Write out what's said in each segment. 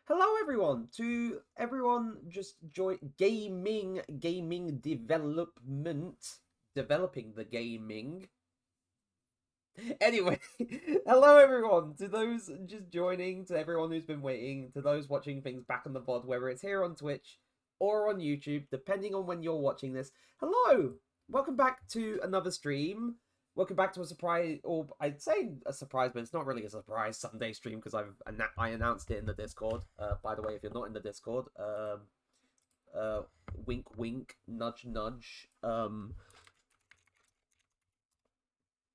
Hello everyone, to everyone just join gaming development, developing the gaming. Anyway, hello everyone, to those just joining, to everyone who's been waiting, to those watching things back on the VOD, whether it's here on Twitch or on YouTube, depending on when you're watching this. Hello! Welcome back to another stream. Welcome back to a surprise, or I'd say a surprise, but it's not really a surprise Sunday stream because I announced it in the Discord. By the way, if you're not in the Discord, wink wink, nudge nudge.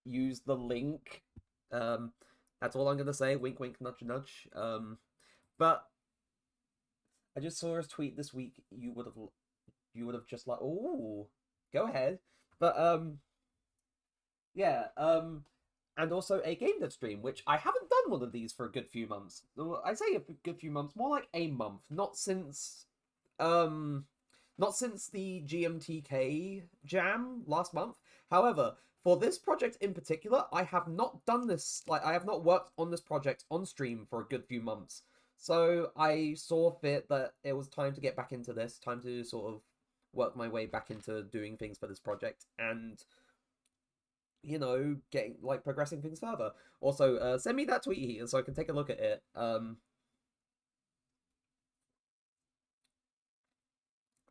Use the link. That's all I'm gonna say. Wink wink, nudge nudge. But I just saw his tweet this week. You would have just like, oh, go ahead. But yeah, and also a game dev stream, which I haven't done one of these for a good few months. I say a good few months, more like a month. Not since the GMTK jam last month. However, for this project in particular, I have not done this, like, I have not worked on this project on stream for a good few months. So I saw fit that it was time to get back into this, time to sort of work my way back into doing things for this project, and you know, getting like progressing things further. Also, send me that tweet here so I can take a look at it. I'm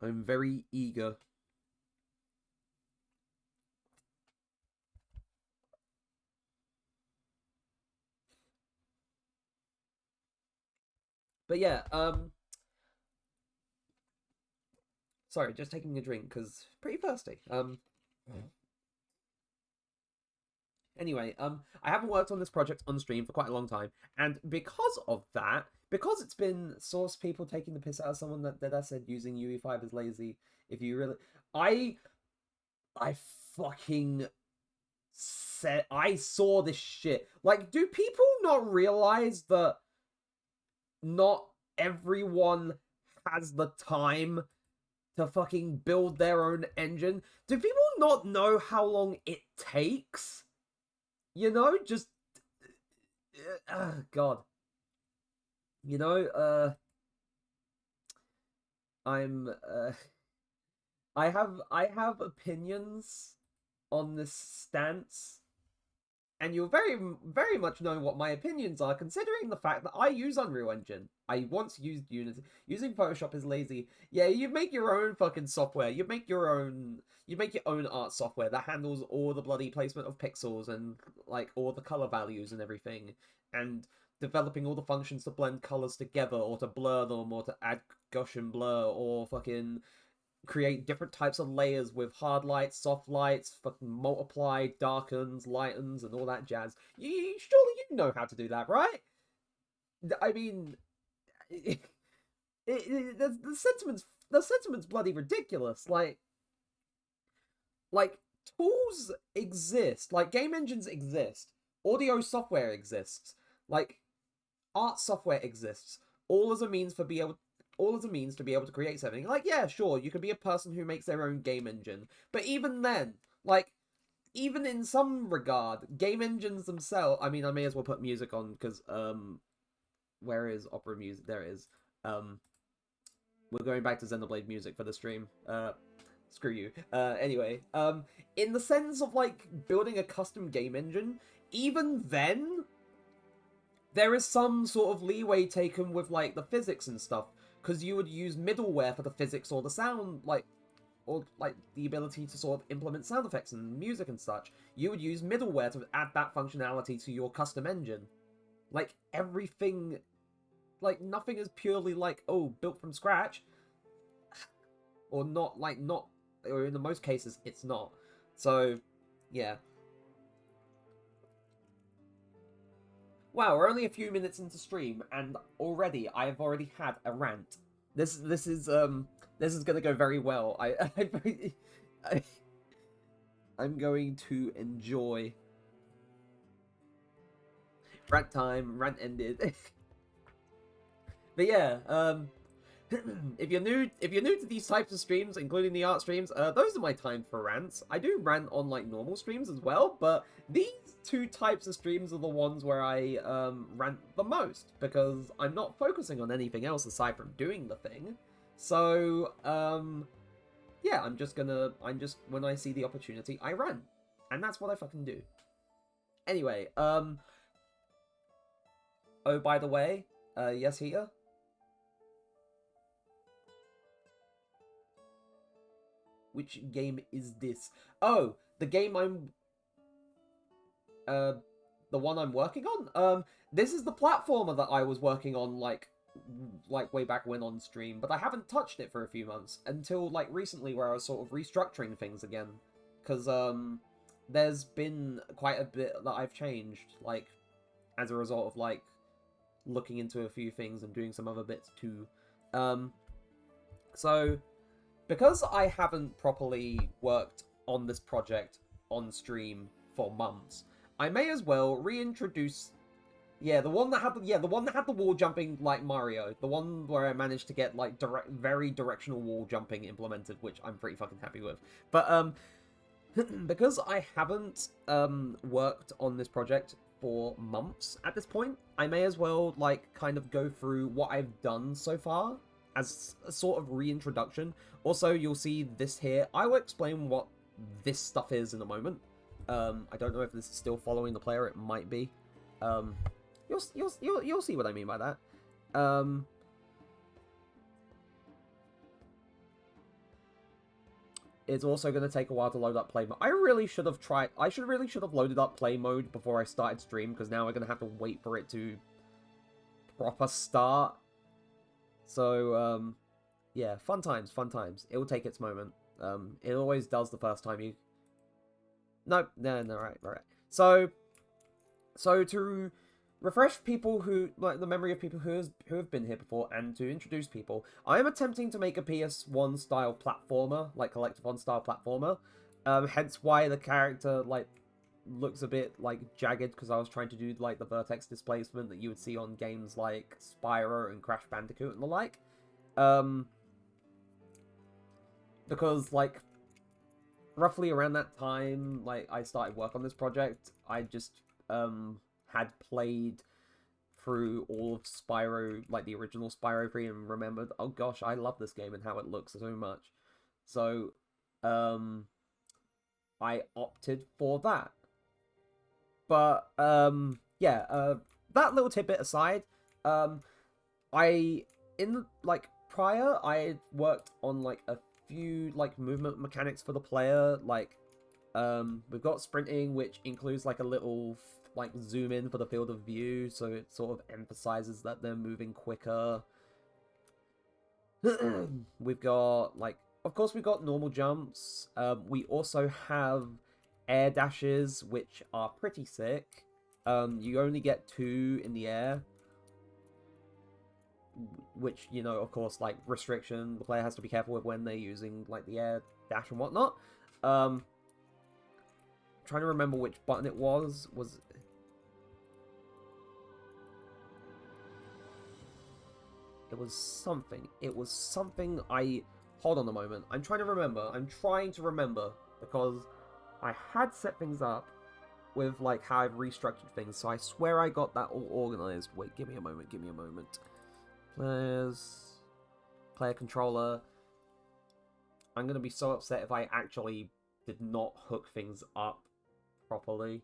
very eager. But yeah, sorry, just taking a drink because pretty thirsty. Anyway, I haven't worked on this project on stream for quite a long time, and because of that, because it's been source people taking the piss out of someone that I said using UE5 is lazy. If you really, I, I fucking said I saw this shit. Like, do people not realize that not everyone has the time to fucking build their own engine? Do people not know how long it takes? You know, just God. You know, I'm I have opinions on this stance, and you'll very much know what my opinions are, considering the fact that I use Unreal Engine. I once used Unity. Using Photoshop is lazy. Yeah, you make your own fucking software. You make your own art software that handles all the bloody placement of pixels and like all the color values and everything, and developing all the functions to blend colors together or to blur them or to add Gaussian blur or fucking create different types of layers with hard lights, soft lights, fucking multiply, darkens, lightens, and all that jazz. Surely you know how to do that, right? I mean, the sentiment's bloody ridiculous. Like tools exist, like game engines exist, audio software exists, like art software exists, all as a means for be able all as a means to be able to create something. Like, yeah, sure, you could be a person who makes their own game engine, but even then, like, even in some regard, game engines themselves. I mean, I may as well put music on because where is opera music? There it is. We're going back to Xenoblade music for the stream. Screw you. Anyway, in the sense of like building a custom game engine, even then, there is some sort of leeway taken with like the physics and stuff, because you would use middleware for the physics or the sound, like, or like the ability to sort of implement sound effects and music and such. You would use middleware to add that functionality to your custom engine. Like everything, like nothing is purely like, oh, built from scratch, or not, like not, or in the most cases it's not. So yeah. Wow, we're only a few minutes into stream, and already I've already had a rant. This is gonna go very well. I I'm going to enjoy rant time. Rant ended. But yeah, if you're new to these types of streams, including the art streams, those are my time for rants. I do rant on like normal streams as well, but these two types of streams are the ones where I rant the most, because I'm not focusing on anything else aside from doing the thing. So yeah, I'm just when I see the opportunity, I rant, and that's what I fucking do. Anyway, oh, by the way, yes, Heater? Which game is this? Oh, the game the one I'm working on? This is the platformer that I was working on, like way back when on stream, but I haven't touched it for a few months, until, like, recently, where I was sort of restructuring things again. Because, there's been quite a bit that I've changed, like, as a result of, like, looking into a few things and doing some other bits too. So, because I haven't properly worked on this project on stream for months, I may as well reintroduce... Yeah, the one that had the wall jumping like Mario. The one where I managed to get, like, very directional wall jumping implemented, which I'm pretty fucking happy with. But, because I haven't, worked on this project for months at this point, I may as well, like, kind of go through what I've done so far as a sort of reintroduction. Also, you'll see this here. I will explain what this stuff is in a moment. I don't know if this is still following the player. It might be. You'll see what I mean by that. It's also going to take a while to load up play mode. I really should have loaded up play mode before I started stream, because now we're going to have to wait for it to proper start. So, yeah, fun times, fun times. It will take its moment. It always does the first time you... No, right. So to refresh people who, like, the memory of people who have been here before, and to introduce people, I am attempting to make a PS1 style platformer, like Collectathon style platformer. Hence why the character, like, looks a bit, like, jagged, because I was trying to do, like, the vertex displacement that you would see on games like Spyro and Crash Bandicoot and the like. Because, like, roughly around that time, like, I started work on this project, I just, had played through all of Spyro, like the original Spyro 3, and remembered, oh gosh, I love this game and how it looks so much. So, I opted for that. But, yeah, that little tidbit aside, prior, I worked on, like, a few, like, movement mechanics for the player, like, we've got sprinting, which includes, like, a little, like, zoom in for the field of view, so it sort of emphasizes that they're moving quicker. We've got, like, of course we've got normal jumps. We also have air dashes, which are pretty sick. You only get 2 in the air, which, you know, of course, like, restriction, the player has to be careful with when they're using, like, the air dash and whatnot. Trying to remember which button it was it was something hold on a moment, I'm trying to remember, because I had set things up with, like, how I've restructured things, so I swear I got that all organized. Wait, give me a moment. Player controller. I'm gonna be so upset if I actually did not hook things up properly.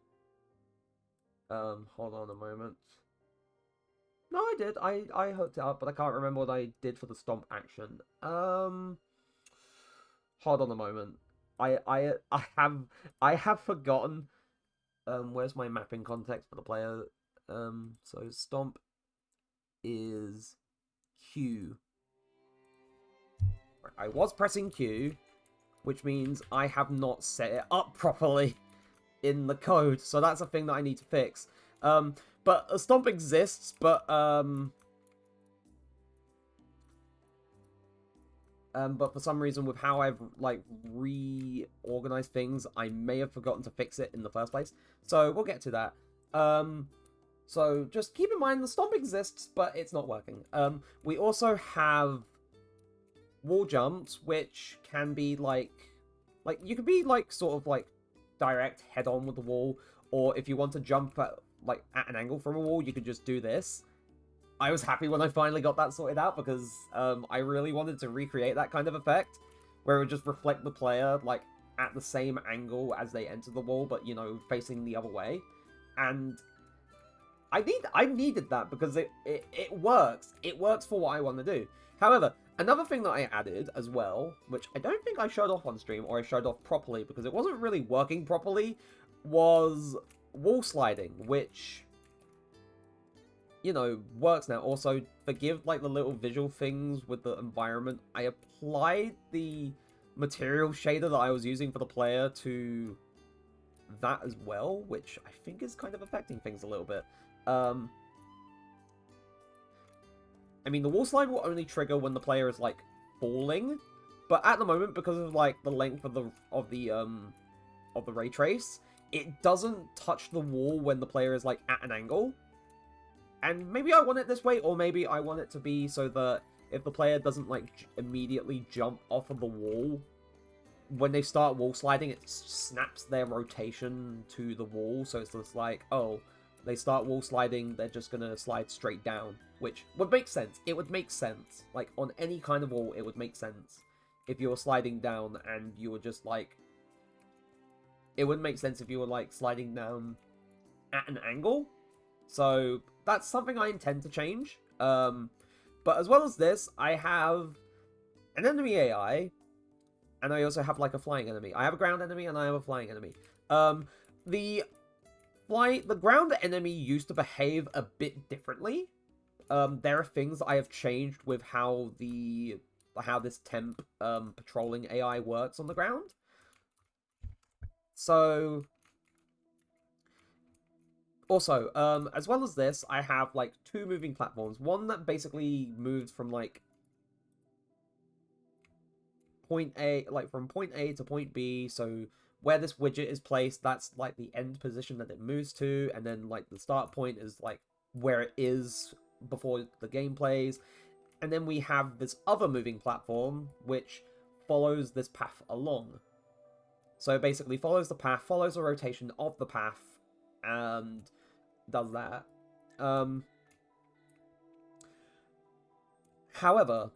Hold on a moment. No, I did. I hooked it up, but I can't remember what I did for the stomp action. Hold on a moment. I have forgotten. Where's my mapping context for the player? So stomp is Q. I was pressing Q, which means I have not set it up properly in the code, so that's a thing that I need to fix. But a stomp exists, but for some reason, with how I've, like, reorganized things, I may have forgotten to fix it in the first place. So we'll get to that. So just keep in mind the stomp exists, but it's not working. We also have wall jumps, which can be like you could be like sort of like direct head on with the wall, or if you want to jump at at an angle from a wall, you could just do this. I was happy when I finally got that sorted out because I really wanted to recreate that kind of effect where it would just reflect the player like at the same angle as they enter the wall, but you know, facing the other way. And I needed that because it works. It works for what I want to do. However, another thing that I added as well, which I don't think I showed off on stream or I showed off properly because it wasn't really working properly, was wall sliding, which, you know, works now. Also, forgive like the little visual things with the environment. I applied the material shader that I was using for the player to that as well, which I think is kind of affecting things a little bit. I mean, the wall slide will only trigger when the player is like falling, but at the moment, because of like the length of the ray trace, it doesn't touch the wall when the player is like at an angle. And maybe I want it this way, or maybe I want it to be so that if the player doesn't like immediately jump off of the wall, when they start wall sliding, it snaps their rotation to the wall, so it's just like, oh, they start wall sliding, they're just gonna slide straight down, which would make sense. It would make sense. Like, on any kind of wall, it would make sense. If you were sliding down and you were just, like... It would make sense if you were, like, sliding down at an angle. So, that's something I intend to change. But as well as this, I have an enemy AI, and I also have, like, a flying enemy. I have a ground enemy, and I have a flying enemy. The ground enemy used to behave a bit differently. There are things I have changed with how this temp patrolling AI works on the ground. So, also, as well as this, I have like two moving platforms. One that basically moves from like point A, like from point A to point B. So where this widget is placed, that's like the end position that it moves to, and then like the start point is like where it is before the game plays. And then we have this other moving platform which follows this path along. So it basically follows the path, follows the rotation of the path, and does that. However,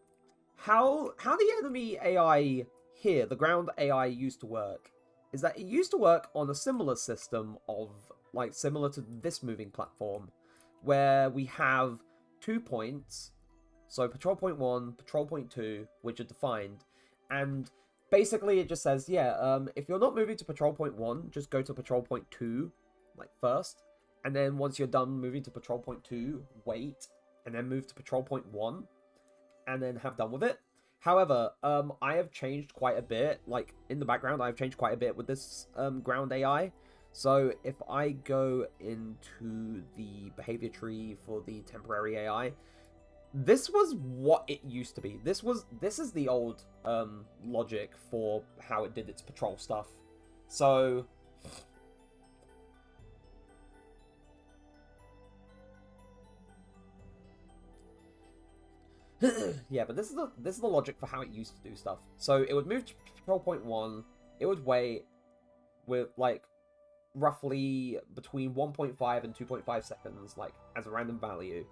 how the enemy AI here, the ground AI, used to work is that it used to work on a similar system of, like, similar to this moving platform, where we have 2 points, so patrol point 1, patrol point 2, which are defined, and basically it just says, yeah, if you're not moving to patrol point 1, just go to patrol point 2, like, first, and then once you're done moving to patrol point 2, wait, and then move to patrol point 1, and then have done with it. However, I have changed quite a bit, like, in the background, I've changed quite a bit with this ground AI. So if I go into the behavior tree for the temporary AI, this was what it used to be. This is the old logic for how it did its patrol stuff. So yeah, but this is the logic for how it used to do stuff. So it would move to patrol point 1, it would wait with like roughly between 1.5 and 2.5 seconds, like as a random value,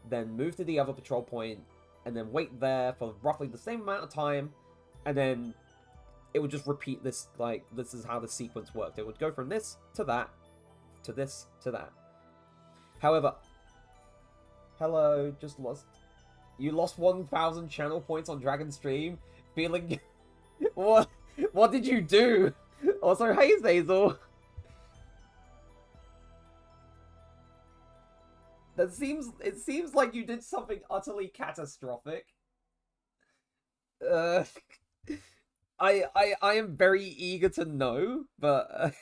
then move to the other patrol point, and then wait there for roughly the same amount of time, and then it would just repeat this, like, this is how the sequence worked. It would go from this to that, to this to that. However, hello, just lost. You lost 1,000 channel points on Dragon Stream. Feeling... What did you do? Also, hey, Zazel. It seems like you did something utterly catastrophic. I am very eager to know, but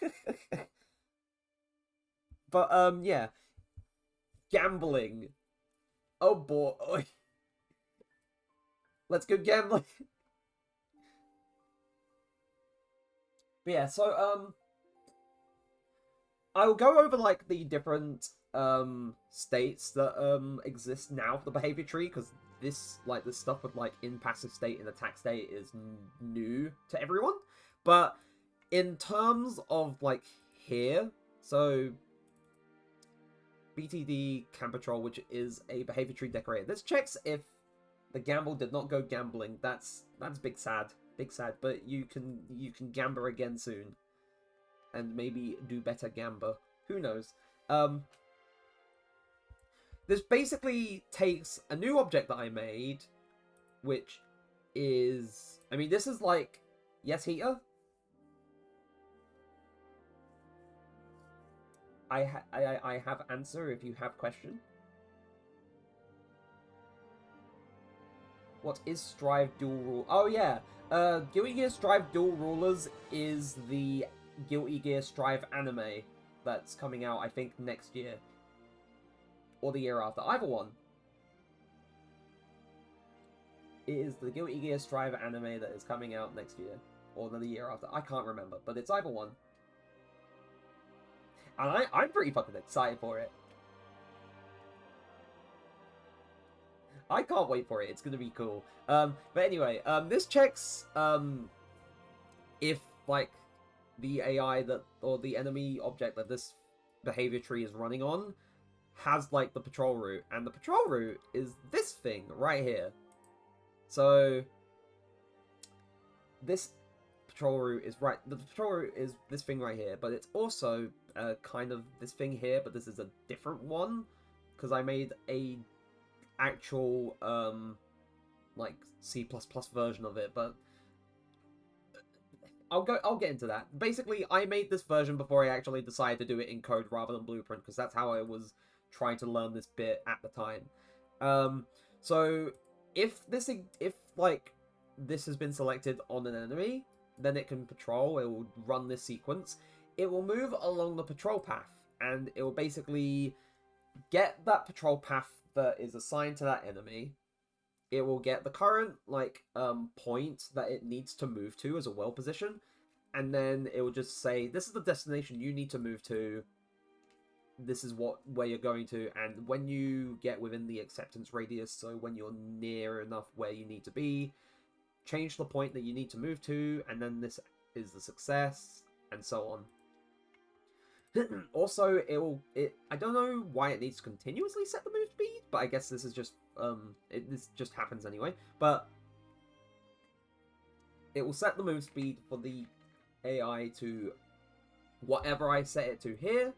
but yeah. Gambling. Oh boy. Let's go gambling. But yeah, so I will go over like the different states that exist now for the behavior tree, because this stuff with like in passive state and attack state is new to everyone. But in terms of like here, so BTD can patrol, which is a behavior tree decorator. This checks if the gamble did not go gambling. That's big sad, but you can gamble again soon, and maybe do better gamble. Who knows? This basically takes a new object that I made, which is, I mean, this is like, yes, heater. I have answer if you have question. What is Strive Dual Rule? Oh yeah, Guilty Gear Strive Dual Rulers is the Guilty Gear Strive anime that's coming out, I think, next year. Or the year after. Either one. It is the Guilty Gear Strive anime that is coming out next year. Or the year after. I can't remember, but it's either one. And I'm pretty fucking excited for it. I can't wait for it. It's gonna be cool. But anyway, this checks if like the AI that, or the enemy object that this behavior tree is running on has like the patrol route, and the patrol route is this thing right here. So this patrol route is right. The patrol route is this thing right here, but it's also kind of this thing here, but this is a different one because I made a actual like C++ version of it, but I'll get into that. Basically, I made this version before I actually decided to do it in code rather than Blueprint, because that's how I was trying to learn this bit at the time. So if like this has been selected on an enemy, then it can patrol. It will run this sequence. It will move along the patrol path, and it will basically get that patrol path that is assigned to that enemy. It will get the current like point that it needs to move to as a well position, and then it will just say, this is the destination you need to move to, this is where you're going to, and when you get within the acceptance radius, so when you're near enough where you need to be, change the point that you need to move to, and then this is the success, and so on. Also, I don't know why it needs to continuously set the move speed, but I guess this is just this just happens anyway. But it will set the move speed for the AI to whatever I set it to here.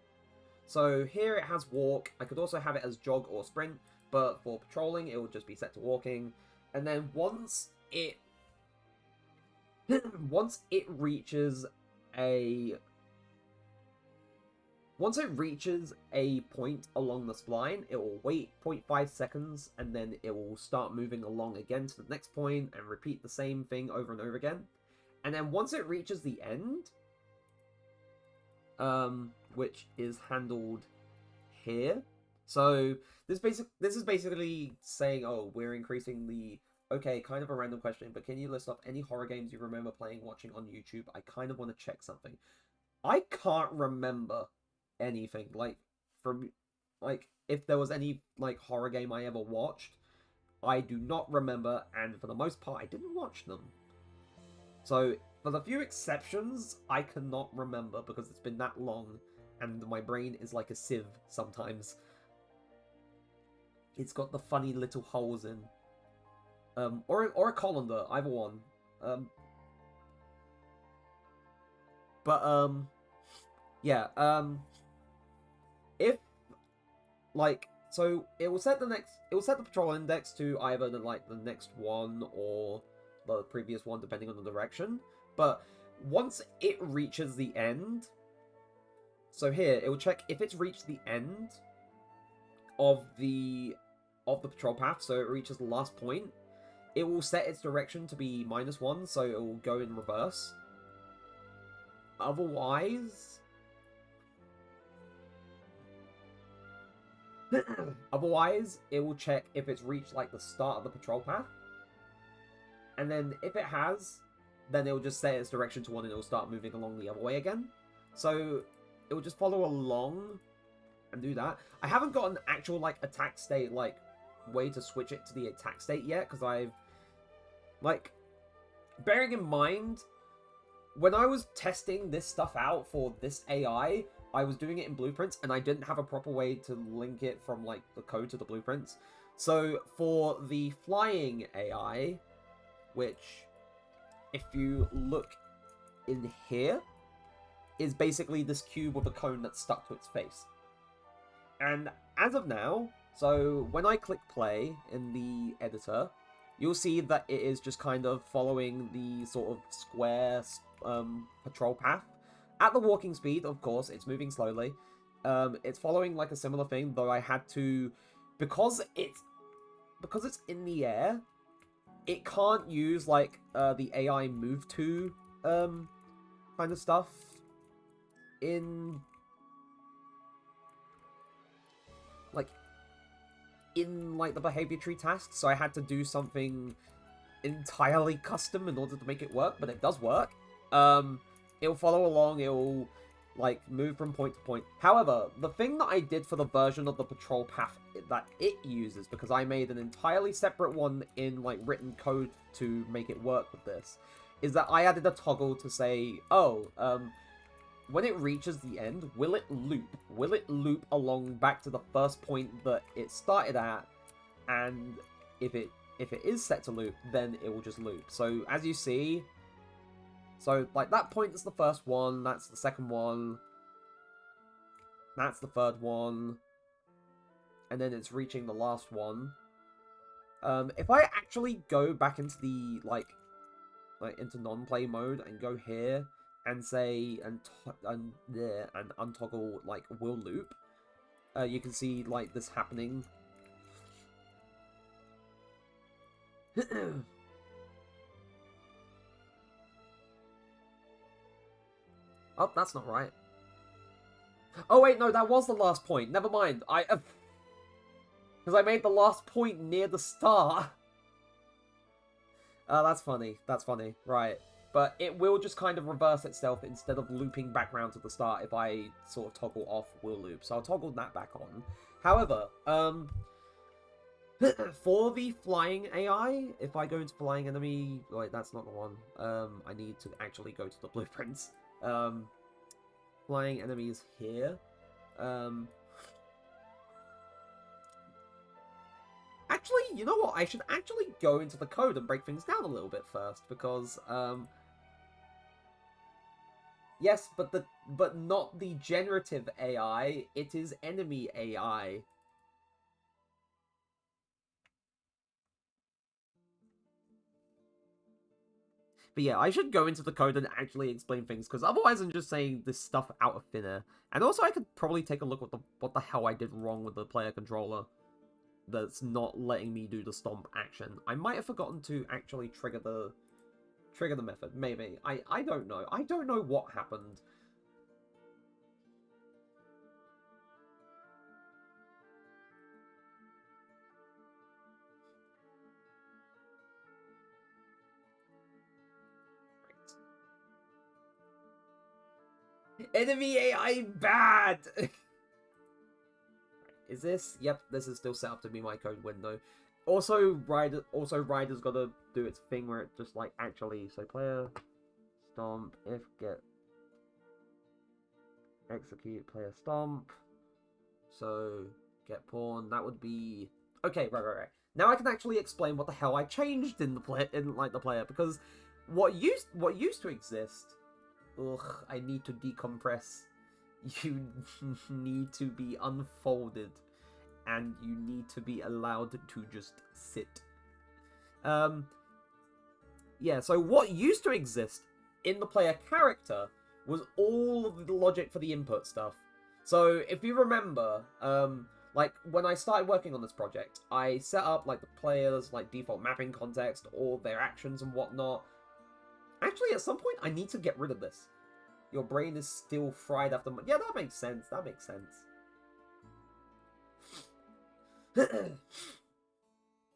So here it has walk. I could also have it as jog or sprint, but for patrolling it will just be set to walking. And then once it reaches a point along the spline, it will wait 0.5 seconds, and then it will start moving along again to the next point, and repeat the same thing over and over again. And then once it reaches the end, which is handled here. So this is basically saying, oh, we're increasing the... Okay, kind of a random question, but can you list off any horror games you remember playing, watching on YouTube? I kind of want to check something. I can't remember anything if there was any like horror game I ever watched. I do not remember, and for the most part I didn't watch them. So for the few exceptions, I cannot remember because it's been that long and my brain is like a sieve sometimes. It's got the funny little holes in. Or a colander, either one. Yeah, if like, so it will set the patrol index to either the next one or the previous one, depending on the direction. But once it reaches the end, so here it will check if it's reached the end of the patrol path, so it reaches the last point, it will set its direction to be -1, so it will go in reverse. Otherwise, it will check if it's reached like the start of the patrol path, and then if it has, then it will just set its direction to 1 and it will start moving along the other way again. So it will just follow along and do that. I haven't got an actual like attack state like way to switch it to the attack state yet, because I've, like, bearing in mind, when I was testing this stuff out for this AI, I was doing it in blueprints, and I didn't have a proper way to link it from, like, the code to the blueprints. So, for the flying AI, which, if you look in here, is basically this cube with a cone that's stuck to its face. And as of now, so when I click play in the editor, you'll see that it is just kind of following the sort of square patrol path. At the walking speed, of course, it's moving slowly. It's following like a similar thing, though I had to, because it's in the air, it can't use like the AI move to kind of stuff in the behavior tree task, so I had to do something entirely custom in order to make it work, but it does work. It'll follow along, it'll like move from point to point. However, the thing that I did for the version of the patrol path that it uses, because I made an entirely separate one in like written code to make it work with this, is that I added a toggle to say, oh, when it reaches the end, will it loop? Will it loop along back to the first point that it started at? And if it is set to loop, then it will just loop. So as you see, so like that point is the first one, that's the second one, that's the third one, and then it's reaching the last one. If I actually go back into the like into non-play mode and go here and say and untoggle like will loop, you can see like this happening. Oh, that's not right. Oh wait, no, that was the last point. Never mind. Because I made the last point near the start. That's funny. That's funny. Right. But it will just kind of reverse itself instead of looping back round to the start if I sort of toggle off will loop. So I'll toggle that back on. However, for the flying AI, if I go into flying enemy, wait, that's not the one. I need to actually go to the blueprints. Flying enemies here. Actually, you know what? I should actually go into the code and break things down a little bit first, because yes, but not the generative AI. It is enemy AI. But yeah, I should go into the code and actually explain things, because otherwise I'm just saying this stuff out of thin air. And also I could probably take a look at what the hell I did wrong with the player controller that's not letting me do the stomp action. I might have forgotten to actually trigger the method. Maybe. I don't know. I don't know what happened. Enemy AI bad! Is this? Yep, this is still set up to be my code window. Also, Ryder's got to do its thing where it just like actually, so player stomp, if get execute player stomp, so get pawn, that would be okay. Right. Now I can actually explain what the hell I changed in the player, because what used to exist. Ugh, I need to decompress. You need to be unfolded, and you need to be allowed to just sit. Yeah, so what used to exist in the player character was all of the logic for the input stuff. So if you remember, like when I started working on this project, I set up like the players' like default mapping context, all their actions and whatnot. Actually, at some point, I need to get rid of this. Your brain is still fried after... Yeah, that makes sense. That makes sense.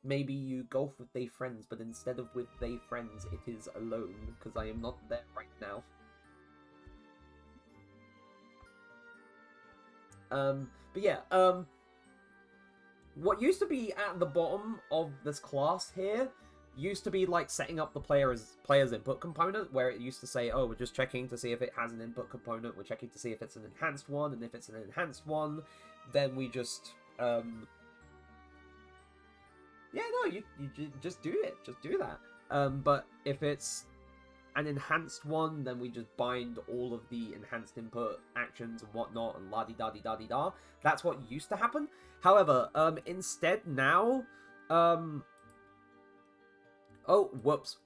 Maybe you golf with they friends, but instead of with they friends, it is alone, because I am not there right now. But yeah, what used to be at the bottom of this class here used to be like setting up the player's input component, where it used to say, oh, we're just checking to see if it has an input component, we're checking to see if it's an enhanced one, and if it's an enhanced one, then we just yeah, no, you just do it, just do that. But if it's an enhanced one, then we just bind all of the enhanced input actions and whatnot, and la-di-da-di-da-di-da. That's what used to happen. However, instead now, oh, whoops.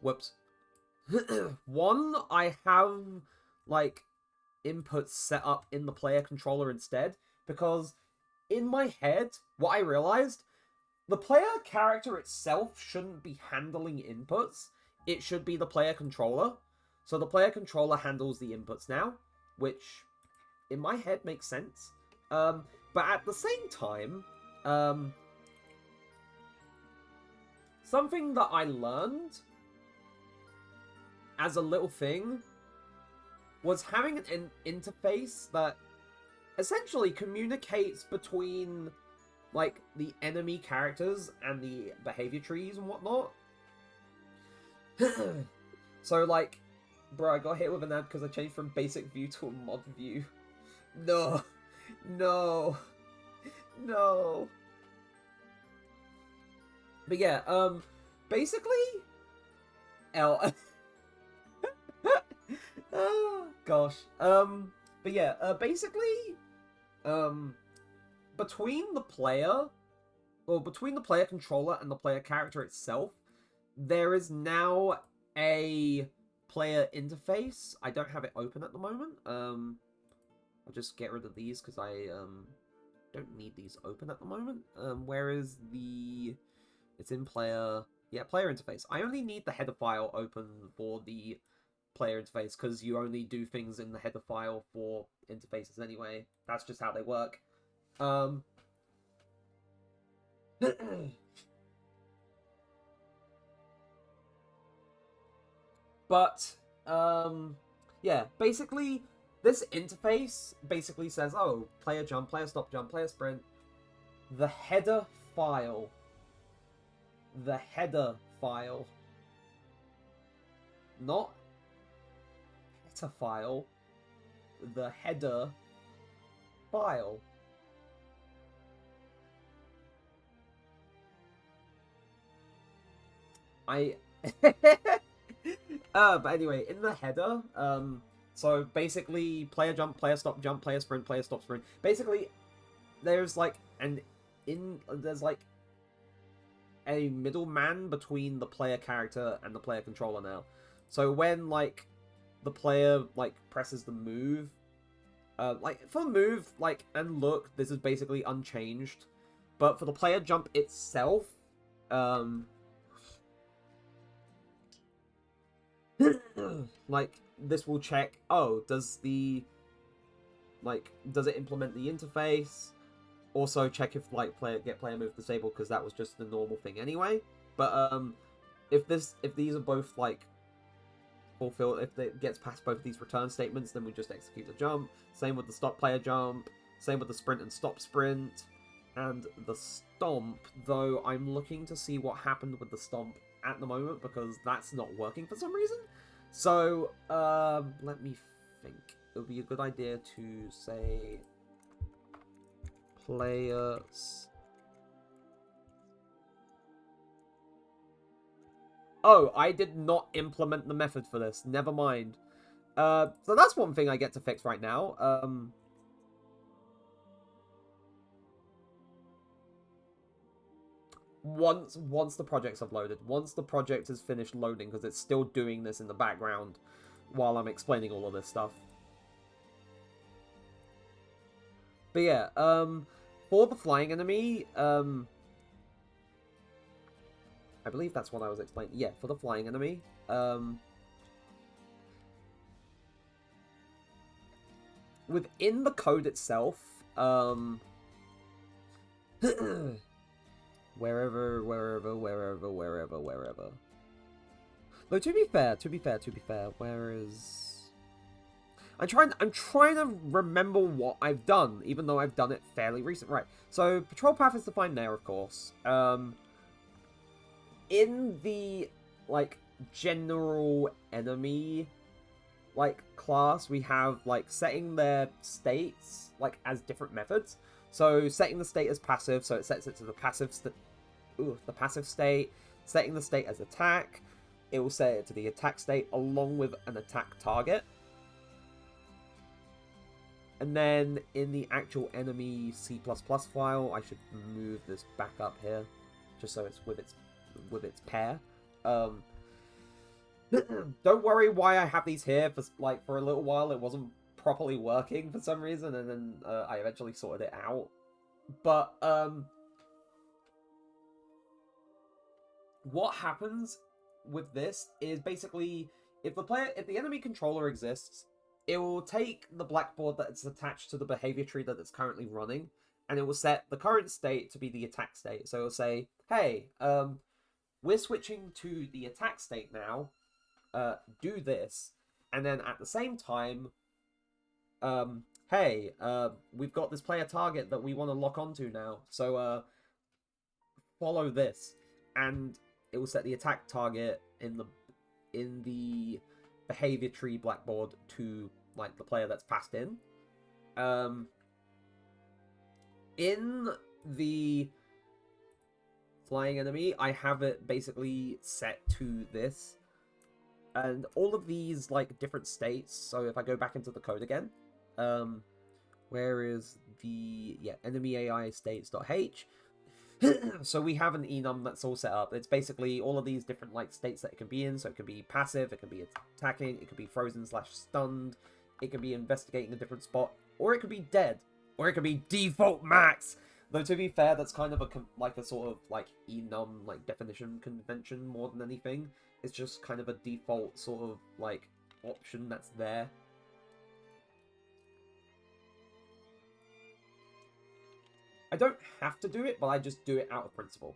One, I have, like, inputs set up in the player controller instead, because in my head, what I realized, the player character itself shouldn't be handling inputs. It should be the player controller. So the player controller handles the inputs now, which in my head makes sense. But at the same time, something that I learned as a little thing was having an interface that essentially communicates between, like, the enemy characters and the behavior trees and whatnot. So, like, bro, I got hit with an ad because I changed from basic view to a mod view. No. But yeah, basically, oh, gosh. But yeah, basically, between the player controller and the player character itself, there is now a player interface. I don't have it open at the moment. I'll just get rid of these because I don't need these open at the moment. Where is the... It's in player... Yeah, player interface. I only need the header file open for the player interface because you only do things in the header file for interfaces anyway. That's just how they work. But, yeah, basically, this interface basically says, oh, player jump, player stop jump, player sprint. The header file. Not header file. The header file. But anyway, in the header, so basically, player jump, player stop jump, player sprint, player stop sprint. Basically, there's like there's like a middleman between the player character and the player controller now. So when like the player like presses the move, like for move and look, this is basically unchanged. But for the player jump itself, like this will check, oh, does it implement the interface? Also check if like player move disabled, because that was just the normal thing anyway. But if these are both like fulfilled, if it gets past both of these return statements, then we just execute the jump. Same with the stop player jump, same with the sprint and stop sprint. And the stomp, though I'm looking to see what happened with the stomp at the moment, because that's not working for some reason. So, let me think. It would be a good idea to say players. Oh, I did not implement the method for this. Never mind. So that's one thing I get to fix right now. Once the project's uploaded, once the project is finished loading, because it's still doing this in the background while I'm explaining all of this stuff. But yeah, for the flying enemy, I believe that's what I was explaining. Yeah, for the flying enemy, within the code itself, wherever. Though to be fair, where is... I'm trying to remember what I've done, even though I've done it fairly recent. Right. So patrol path is defined there, of course. In the like general enemy like class, we have like setting their states like as different methods. So setting the state as passive, so it sets it to the passive state. Setting the state as attack, it will set it to the attack state along with an attack target. And then in the actual enemy C++ file, I should move this back up here, just so it's with its pair. Don't worry why I have these here, for a little while it wasn't properly working for some reason, and then I eventually sorted it out. But what happens with this is basically if the enemy controller exists, it will take the blackboard that's attached to the behavior tree that it's currently running, and it will set the current state to be the attack state. So it'll say, hey, we're switching to the attack state now, do this. And then at the same time, hey, we've got this player target that we want to lock onto now, so follow this. And it will set the attack target in the behavior tree blackboard to like the player that's passed in. In the flying enemy, I have it basically set to this, and all of these like different states. So if I go back into the code again, where is the enemy AI states.h? So we have an enum that's all set up. It's basically all of these different like states that it can be in. So it can be passive, it can be attacking, it can be frozen/stunned, it can be investigating a different spot, or it could be dead, or it could be default max. Though to be fair, that's kind of a sort of like enum like definition convention more than anything. It's just kind of a default sort of like option that's there. I don't have to do it, but I just do it out of principle.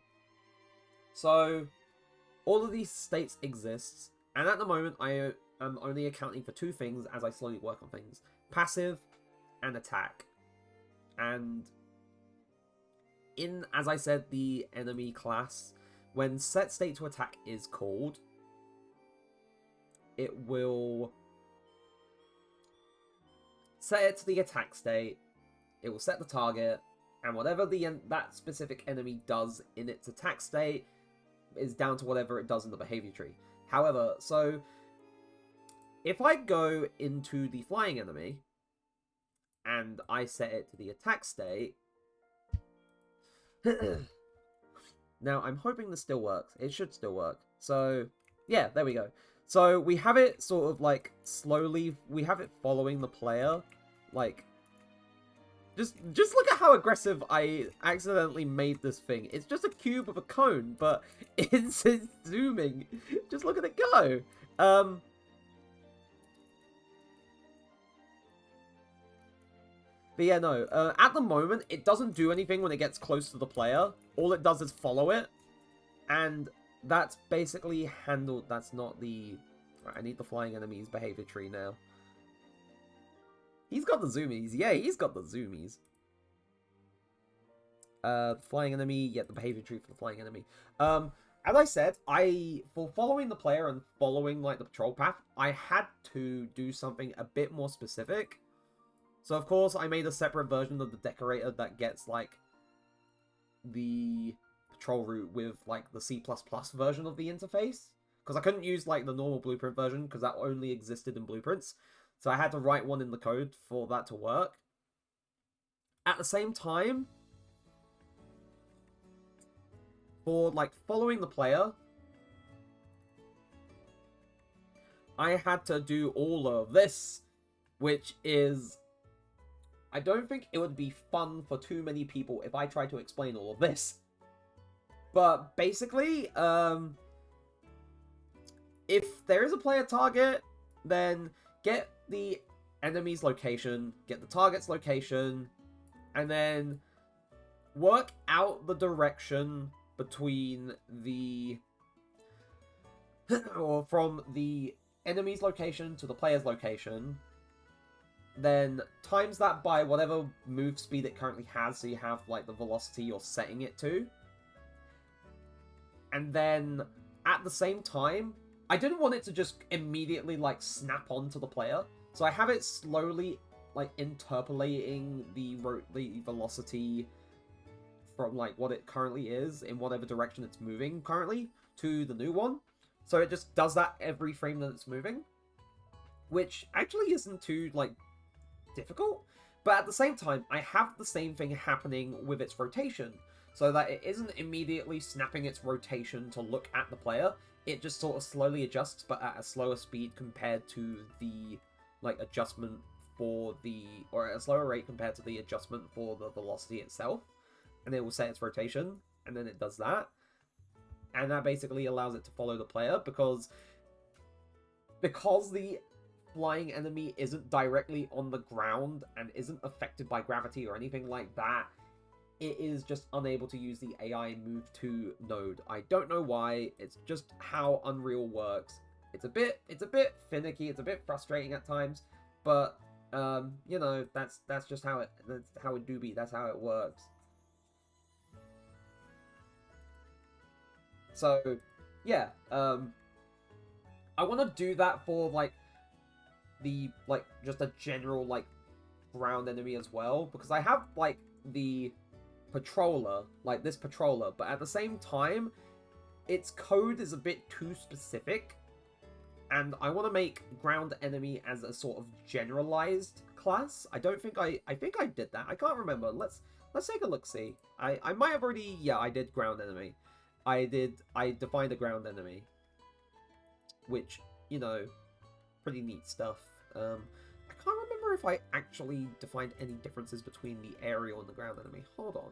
So all of these states exist, and at the moment I am only accounting for two things as I slowly work on things: passive and attack. And in, as I said, the enemy class, when set state to attack is called, it will set it to the attack state, it will set the target, and whatever that specific enemy does in its attack state is down to whatever it does in the behavior tree. However, so if I go into the flying enemy and I set it to the attack state, now I'm hoping this still works. It should still work. So yeah, there we go. So we have it sort of like slowly, we have it following the player, like just look at how aggressive I accidentally made this thing. It's just a cube of a cone, but it's zooming. Just look at it go. But yeah, no. At the moment, it doesn't do anything when it gets close to the player. All it does is follow it. And that's basically handled. That's not the... I need the flying enemy's behavior tree now. He's got the zoomies. Yeah, he's got the zoomies. Flying enemy. Yeah, the behavior tree for the flying enemy. As I said, for following the player and following, like, the patrol path, I had to do something a bit more specific. So, of course, I made a separate version of the decorator that gets, like, the patrol route with, like, the C++ version of the interface. Because I couldn't use, like, the normal Blueprint version, because that only existed in Blueprints. So I had to write one in the code for that to work. At the same time, for, like, following the player, I had to do all of this, which is... I don't think it would be fun for too many people if I tried to explain all of this. But basically, if there is a player target, then get the enemy's location, get the target's location, and then work out the direction between the... or from the enemy's location to the player's location, then times that by whatever move speed it currently has, so you have, like, the velocity you're setting it to. And then, at the same time, I didn't want it to just immediately, like, snap onto the player. So I have it slowly, like, interpolating the velocity from, like, what it currently is in whatever direction it's moving currently to the new one. So it just does that every frame that it's moving, which actually isn't too, like, difficult. But at the same time, I have the same thing happening with its rotation, so that it isn't immediately snapping its rotation to look at the player. It just sort of slowly adjusts, but at a slower speed compared to the, like, adjustment for the, or at a slower rate compared to the adjustment for the velocity itself. And it will set its rotation, and then it does that. And that basically allows it to follow the player, because the flying enemy isn't directly on the ground and isn't affected by gravity or anything like that, it is just unable to use the AI move to node. I don't know why, it's just how Unreal works. It's a bit finicky, it's a bit frustrating at times, but you know, that's just how it do be, that's how it works. So yeah, I want to do that for, like, the, like, just a general, like, ground enemy as well, because I have, like, the patroller, like this patroller, but at the same time, its code is a bit too specific, and I want to make ground enemy as a sort of generalized class. I think I did that. I can't remember. Let's take a look-see. I might have already, yeah, I did ground enemy. I defined a ground enemy, which, you know, pretty neat stuff. I can't remember if I actually defined any differences between the aerial and the ground enemy. Hold on.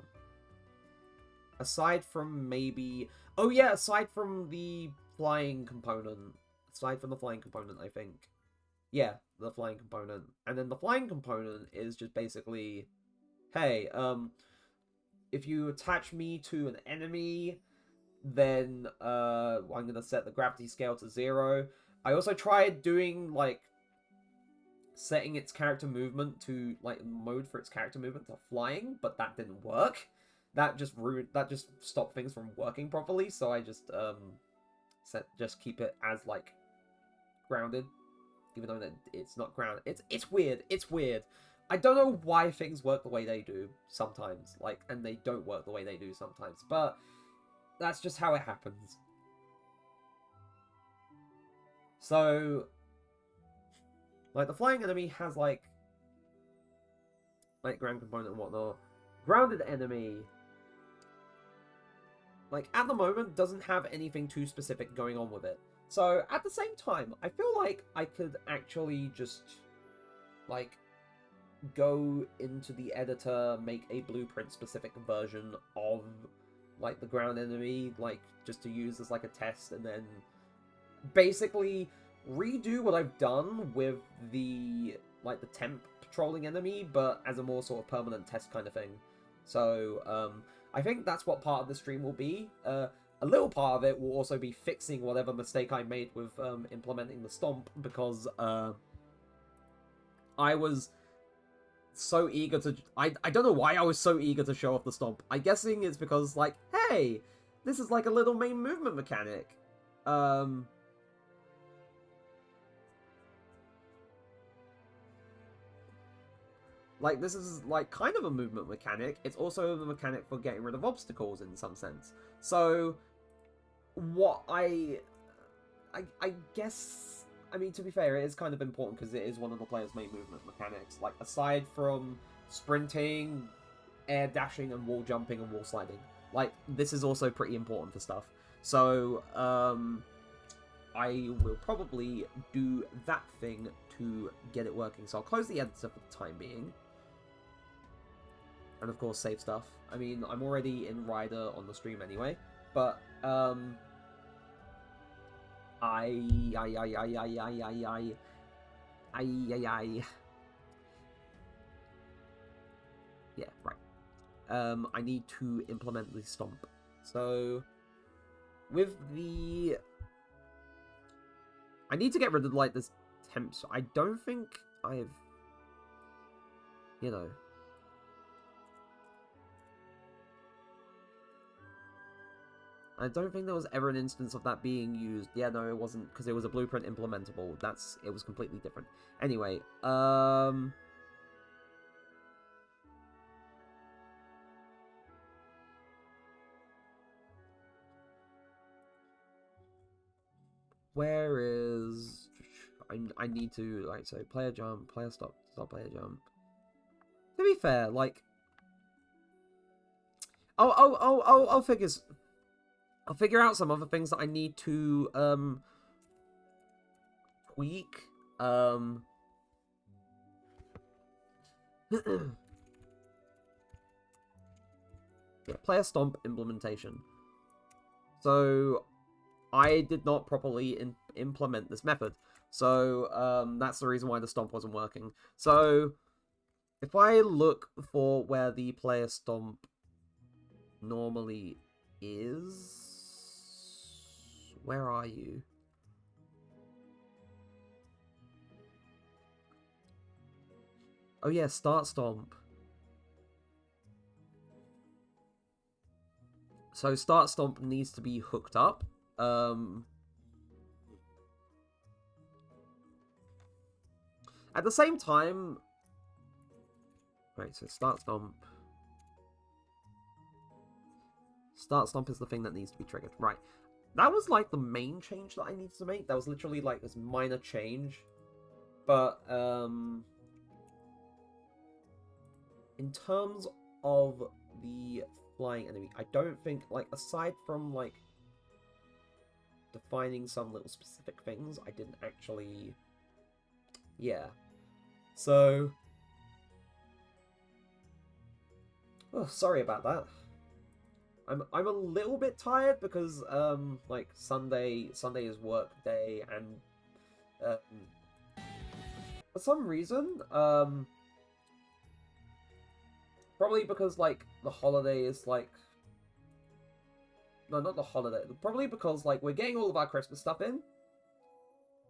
Aside from maybe... Oh yeah, aside from the flying component. Aside from the flying component, I think. Yeah, the flying component. And then the flying component is just basically... Hey, if you attach me to an enemy, then I'm going to set the gravity scale to 0. I also tried doing, like, setting its character movement to, like, mode for its character movement to flying, but that didn't work. That just stopped things from working properly, so I just just keep it as, like, grounded, even though it's not grounded. It's weird. It's weird. I don't know why things work the way they do sometimes, like, and they don't work the way they do sometimes, but that's just how it happens. So, like, the flying enemy has, like ground component and whatnot. Grounded enemy, like, at the moment, doesn't have anything too specific going on with it. So, at the same time, I feel like I could actually just, like, go into the editor, make a blueprint-specific version of, like, the ground enemy, like, just to use as, like, a test, and then basically redo what I've done with the, like, the temp patrolling enemy, but as a more sort of permanent test kind of thing. So, I think that's what part of the stream will be. A little part of it will also be fixing whatever mistake I made with implementing the stomp, because I was so eager to... I don't know why I was so eager to show off the stomp. I'm guessing it's because, like, hey, this is like a little main movement mechanic. Like, this is, like, kind of a movement mechanic. It's also the mechanic for getting rid of obstacles in some sense. So, what I guess... I mean, to be fair, it is kind of important because it is one of the player's main movement mechanics. Like, aside from sprinting, air dashing, and wall jumping and wall sliding. Like, this is also pretty important for stuff. So, I will probably do that thing to get it working. So I'll close the editor for the time being. And of course, save stuff. I mean, I'm already in Rider on the stream anyway. But, yeah, right. I need to implement the stomp. So, with the... I need to get rid of, like, this temp... I don't think I've you know. I don't think there was ever an instance of that being used. Yeah, no, it wasn't, because it was a blueprint implementable. It was completely different. Anyway, where is... I need to, like, so player jump, player stop, player jump. To be fair, like... I'll figure out some other things that I need to, tweak. Yeah, player stomp implementation. So, I did not properly implement this method. So, that's the reason why the stomp wasn't working. So, if I look for where the player stomp normally is... Where are you? Oh yeah, start stomp. So start stomp needs to be hooked up. At the same time... Right, so start stomp. Start stomp is the thing that needs to be triggered. Right. That was like the main change that I needed to make. That was literally like this minor change. But, in terms of the flying enemy, I don't think, like, aside from, like, defining some little specific things, I didn't actually... Yeah. So... Oh, sorry about that. I'm a little bit tired because, like, Sunday is work day, and, for some reason, probably because, like, the holiday is, like... No, not the holiday. Probably because, like, we're getting all of our Christmas stuff in.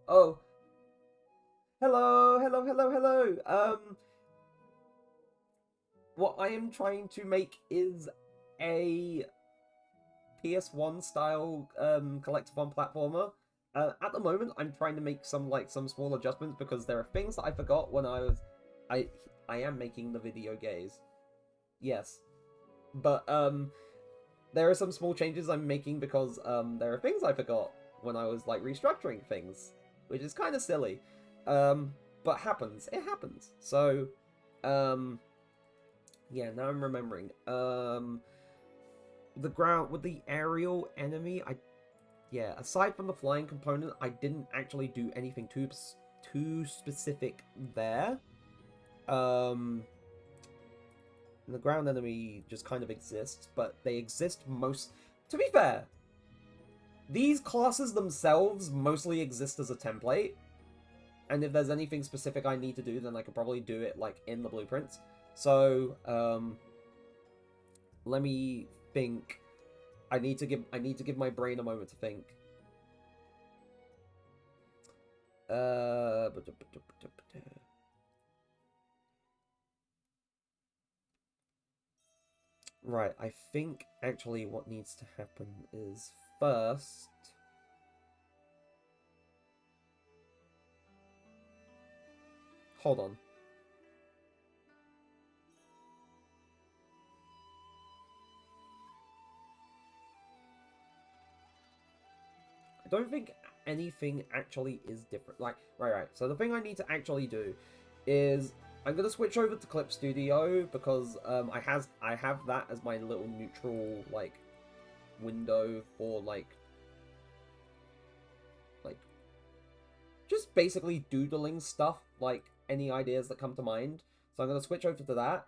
Oh. Hello, hello, hello, hello. What I am trying to make is a PS1 style, collectathon platformer. At the moment, I'm trying to make some small adjustments because there are things that I forgot when I am making the video gaze. Yes. But, there are some small changes I'm making because, there are things I forgot when I was, like, restructuring things, which is kind of silly. But happens. It happens. So, yeah, now I'm remembering. The ground, with the aerial enemy, yeah, aside from the flying component, I didn't actually do anything too specific there. The ground enemy just kind of exists, but they exist to be fair, these classes themselves mostly exist as a template, and if there's anything specific I need to do, then I could probably do it, like, in the blueprints. So, let me think. I need to give my brain a moment to think. Right, I think actually what needs to happen is first... Hold on. I don't think anything actually is different. Like, right. So the thing I need to actually do is I'm gonna switch over to Clip Studio because I have that as my little neutral, like, window for like just basically doodling stuff, like any ideas that come to mind. So I'm gonna switch over to that.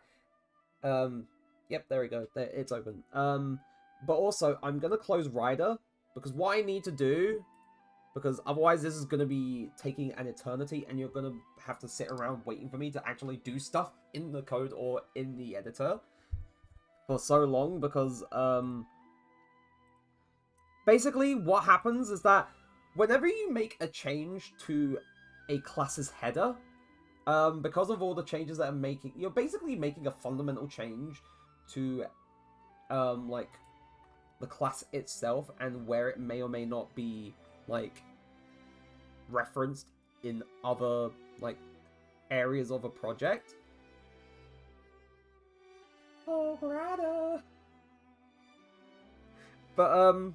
Yep, there we go. There, it's open. But also I'm gonna close Rider because what I need to do, because otherwise this is going to be taking an eternity and you're going to have to sit around waiting for me to actually do stuff in the code or in the editor for so long, because basically what happens is that whenever you make a change to a class's header, because of all the changes that are making, you're basically making a fundamental change to, like, the class itself and where it may or may not be, like, referenced in other, like, areas of a project. Oh, Grata! But,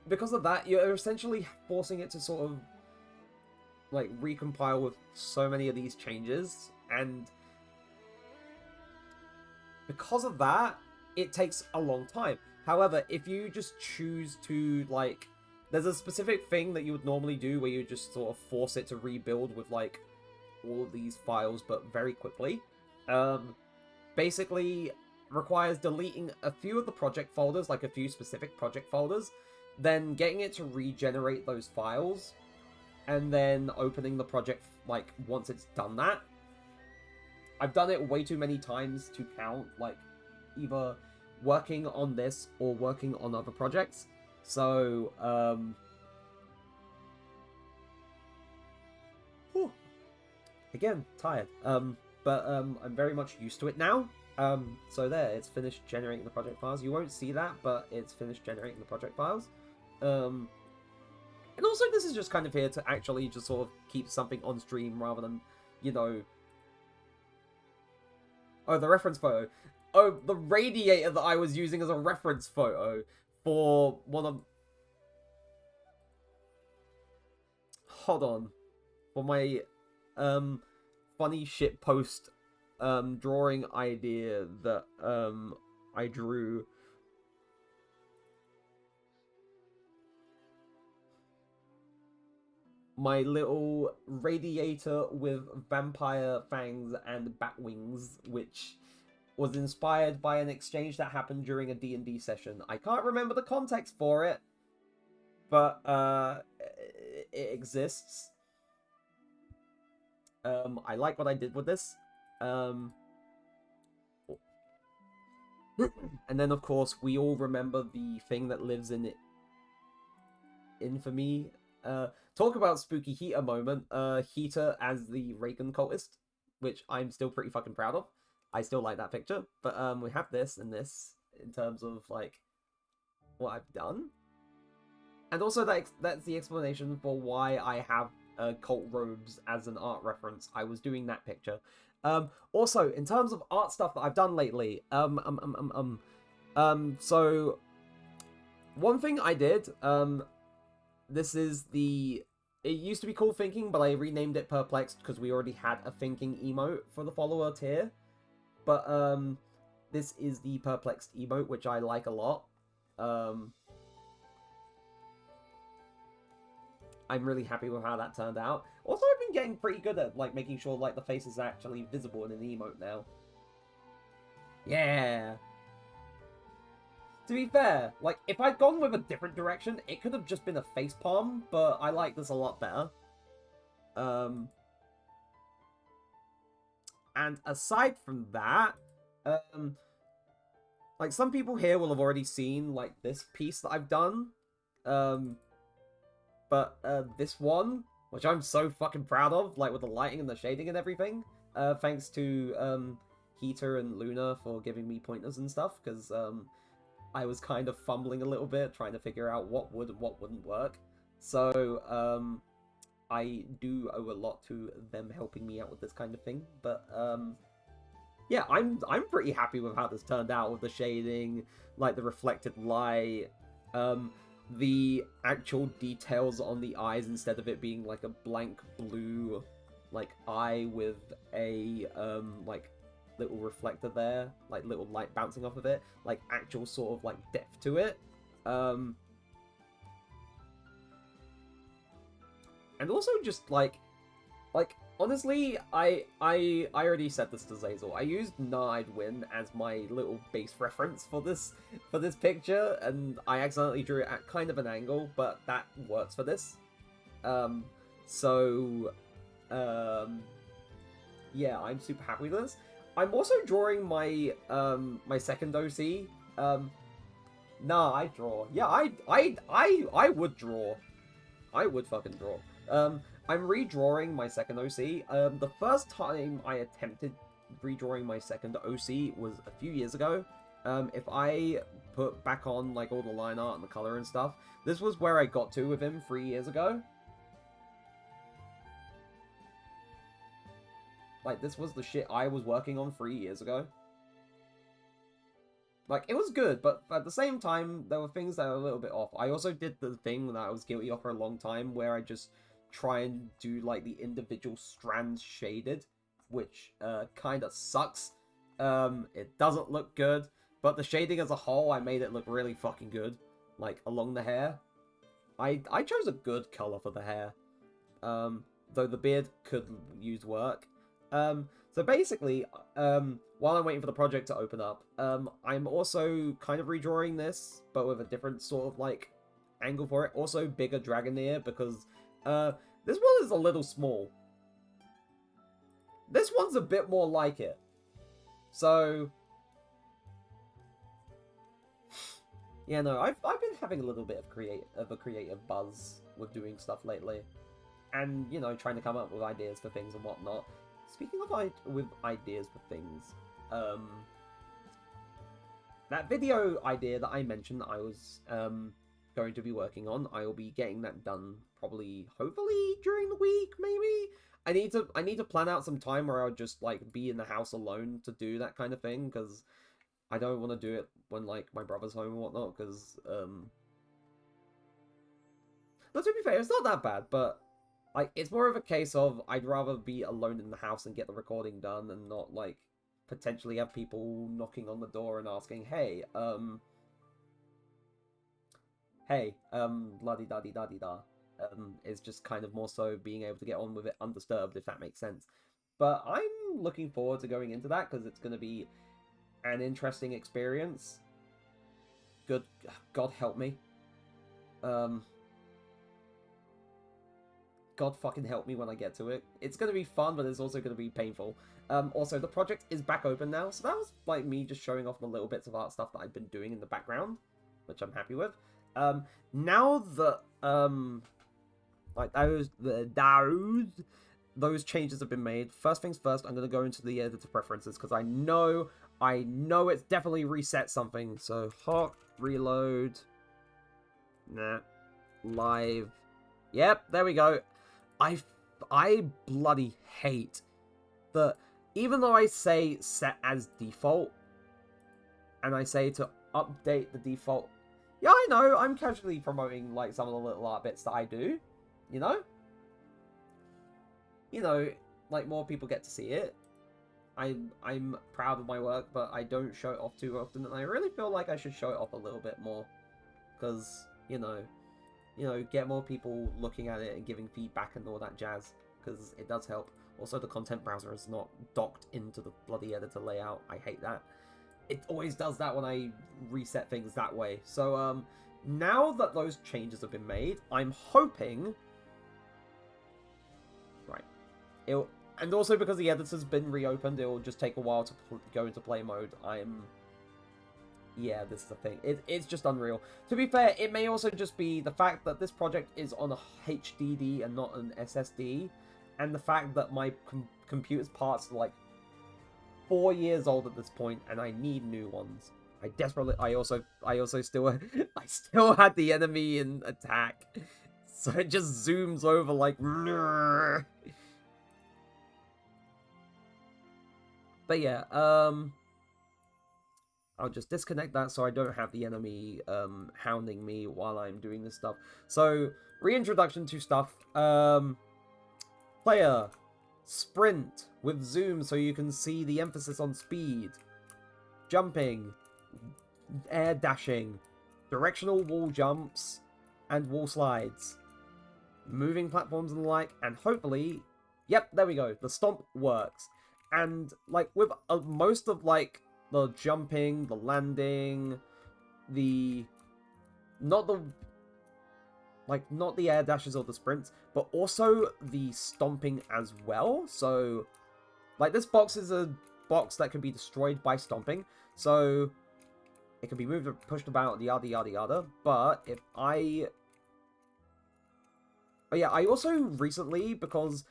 because of that, you're essentially forcing it to sort of, like, recompile with so many of these changes, and because of that, it takes a long time. However, if you just choose to, like, there's a specific thing that you would normally do where you just sort of force it to rebuild with, like, all of these files, but very quickly. Basically requires deleting a few of the project folders, like a few specific project folders, then getting it to regenerate those files, and then opening the project, like, once it's done that. I've done it way too many times to count, like, either working on this or working on other projects. So, whew. Again, tired. But I'm very much used to it now. So there, it's finished generating the project files. You won't see that, but it's finished generating the project files. And also, this is just kind of here to actually just sort of keep something on stream rather than, you know... Oh, the reference photo. Oh, the radiator that I was using as a reference photo for one of... Hold on. For my, funny shitpost, drawing idea that, I drew. My little radiator with vampire fangs and bat wings, which was inspired by an exchange that happened during a D&D session. I can't remember the context for it, but it exists. I like what I did with this. And then, of course, we all remember the thing that lives in infamy. Talk about spooky Heater moment. Heater as the Reagan cultist, which I'm still pretty fucking proud of. I still like that picture. But we have this and this in terms of, like, what I've done. And also that's the explanation for why I have cult robes as an art reference. I was doing that picture. Also, in terms of art stuff that I've done lately, so one thing I did, this is the, it used to be called Thinking, but I renamed it Perplexed because we already had a Thinking emote for the follower tier. But, this is the Perplexed emote, which I like a lot. I'm really happy with how that turned out. Also, I've been getting pretty good at, like, making sure, like, the face is actually visible in an emote now. Yeah! To be fair, like, if I'd gone with a different direction, it could have just been a facepalm, but I like this a lot better. And aside from that, like, some people here will have already seen, like, this piece that I've done. But this one, which I'm so fucking proud of, like, with the lighting and the shading and everything, thanks to Heater and Luna for giving me pointers and stuff, because I was kind of fumbling a little bit, trying to figure out what would and what wouldn't work. So, I do owe a lot to them helping me out with this kind of thing. But, yeah, I'm pretty happy with how this turned out, with the shading, like, the reflected light, the actual details on the eyes, instead of it being like a blank blue, like, eye with a, like, little reflector there, like, little light bouncing off of it, like, actual sort of, like, depth to it. And also just, like, honestly, I already said this to Zazel. I used Nardwin as my little base reference for this picture, and I accidentally drew it at kind of an angle, but that works for this. Yeah, I'm super happy with this. I'm also drawing my my second OC. Nah, I draw. Yeah, I would draw. I would fucking draw. I'm redrawing my second OC. The first time I attempted redrawing my second OC was a few years ago. If I put back on like all the line art and the color and stuff, this was where I got to with him 3 years ago. Like, this was the shit I was working on 3 years ago. Like, it was good, but at the same time, there were things that were a little bit off. I also did the thing that I was guilty of for a long time, where I just try and do, like, the individual strands shaded, which, kind of sucks. It doesn't look good, but the shading as a whole, I made it look really fucking good. Like, along the hair. I chose a good color for the hair. Though the beard could use work. So basically, while I'm waiting for the project to open up, I'm also kind of redrawing this, but with a different sort of, like, angle for it. Also, bigger Dragoneer, because, this one is a little small. This one's a bit more like it. So, yeah, no, I've been having a little bit of a creative buzz with doing stuff lately. And, you know, trying to come up with ideas for things and whatnot. Speaking of with ideas for things, that video idea that I mentioned that I was going to be working on, I will be getting that done probably, hopefully, during the week, maybe? I need to plan out some time where I'll just, like, be in the house alone to do that kind of thing, because I don't want to do it when, like, my brother's home and whatnot, because, but to be fair, it's not that bad, but like, it's more of a case of I'd rather be alone in the house and get the recording done and not, like, potentially have people knocking on the door and asking, hey, la-di-da-di-da-di-da. It's just kind of more so being able to get on with it undisturbed, if that makes sense. But I'm looking forward to going into that, because it's going to be an interesting experience. Good, God help me. God fucking help me when I get to it. It's going to be fun, but it's also going to be painful. Also, the project is back open now, so that was, like, me just showing off the little bits of art stuff that I've been doing in the background, which I'm happy with. Now that, like, those changes have been made, first things first, I'm going to go into the editor preferences, because I know it's definitely reset something. So, hot, reload, nah, live, yep, there we go. I bloody hate that even though I say set as default, and I say to update the default, yeah, I know, I'm casually promoting, like, some of the little art bits that I do, you know? You know, like, more people get to see it. I'm proud of my work, but I don't show it off too often, and I really feel like I should show it off a little bit more, because, you know, get more people looking at it and giving feedback and all that jazz, because it does help. Also, the content browser is not docked into the bloody editor layout. I hate that. It always does that when I reset things that way. So, now that those changes have been made, I'm hoping... Right. And also because the editor's been reopened, it will just take a while to go into play mode. Yeah, this is the thing. It's just unreal. To be fair, it may also just be the fact that this project is on a HDD and not an SSD, and the fact that my computer's parts are like 4 years old at this point, and I need new ones. I also still had the enemy in attack, so it just zooms over like. But yeah, I'll just disconnect that so I don't have the enemy hounding me while I'm doing this stuff. So, reintroduction to stuff. Player. Sprint with zoom so you can see the emphasis on speed. Jumping. Air dashing. Directional wall jumps. And wall slides. Moving platforms and the like. And hopefully... Yep, there we go. The stomp works. And, like, with most of, like... the jumping, the landing, not the air dashes or the sprints, but also the stomping as well. So, like, this box is a box that can be destroyed by stomping. So, it can be moved or pushed about, yada yada yada. But if I... Oh yeah, I also recently, because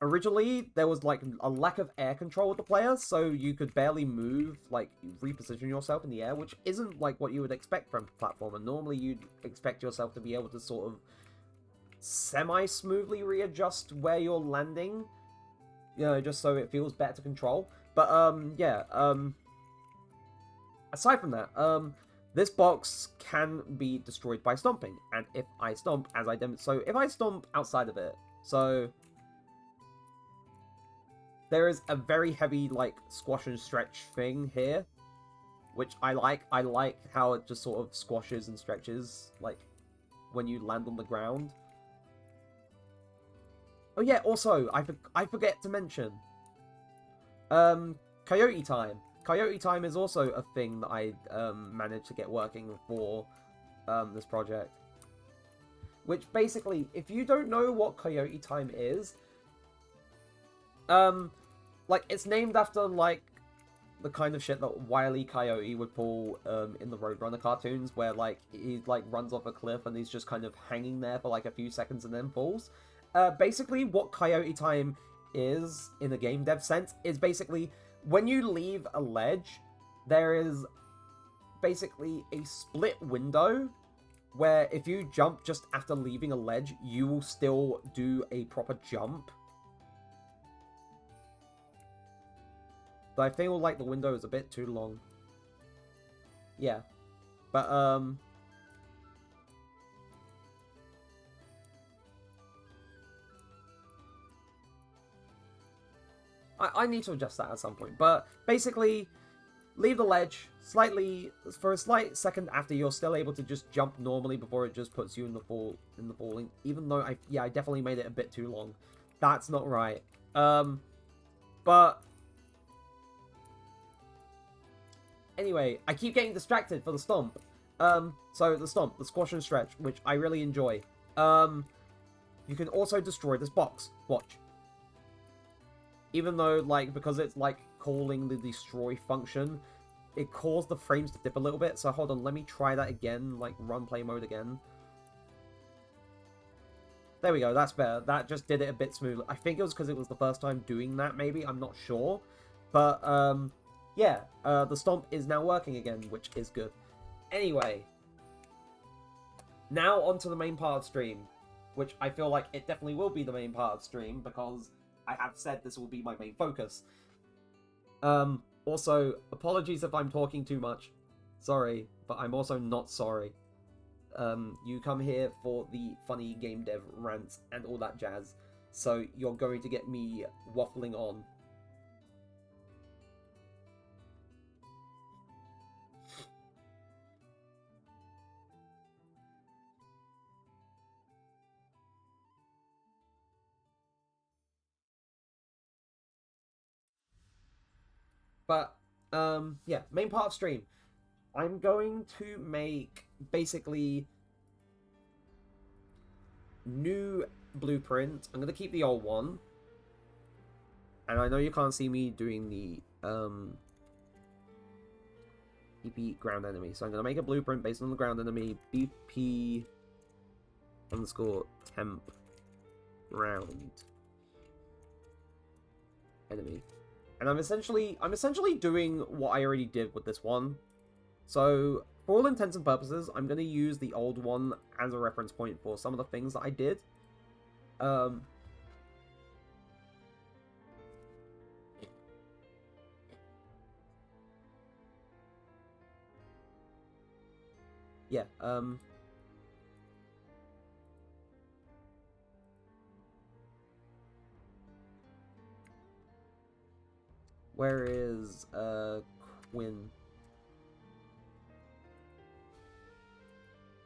originally there was like a lack of air control with the player, so you could barely move, like reposition yourself in the air, which isn't like what you would expect from a platformer. Normally you'd expect yourself to be able to sort of semi-smoothly readjust where you're landing, you know, just so it feels better to control. But yeah, aside from that, this box can be destroyed by stomping, and if I stomp, so if I stomp outside of it, so there is a very heavy, like, squash and stretch thing here, which I like. I like how it just sort of squashes and stretches, like, when you land on the ground. Oh yeah, also, I forget to mention, Coyote Time. Coyote Time is also a thing that I managed to get working for this project. Which basically, if you don't know what Coyote Time is, like, it's named after, like, the kind of shit that Wile E. Coyote would pull in the Roadrunner cartoons, where, like, he, like, runs off a cliff and he's just kind of hanging there for, like, a few seconds and then falls. Basically, what Coyote Time is, in a game dev sense, is basically, when you leave a ledge, there is basically a split window where if you jump just after leaving a ledge, you will still do a proper jump. But I feel like the window is a bit too long. Yeah. But, I need to adjust that at some point. But, basically, leave the ledge slightly, for a slight second after, you're still able to just jump normally before it just puts you in the falling. Even though, I definitely made it a bit too long. That's not right. But... Anyway, I keep getting distracted for the stomp. So the stomp, the squash and stretch, which I really enjoy. You can also destroy this box. Watch. Even though, like, because it's, like, calling the destroy function, it caused the frames to dip a little bit. So hold on, let me try that again, like, run play mode again. There we go, that's better. That just did it a bit smoother. I think it was because it was the first time doing that, maybe. I'm not sure. But, yeah, the stomp is now working again, which is good. Anyway, now onto the main part of stream, which I feel like it definitely will be the main part of stream, because I have said this will be my main focus. Also, apologies if I'm talking too much. Sorry, but I'm also not sorry. You come here for the funny game dev rants and all that jazz, so you're going to get me waffling on. But, yeah, main part of stream. I'm going to make, basically, new blueprint. I'm going to keep the old one. And I know you can't see me doing the, BP ground enemy. So I'm going to make a blueprint based on the ground enemy, BP underscore temp ground enemy. And I'm essentially doing what I already did with this one. So, for all intents and purposes, I'm going to use the old one as a reference point for some of the things that I did. Yeah, where is, Quinn?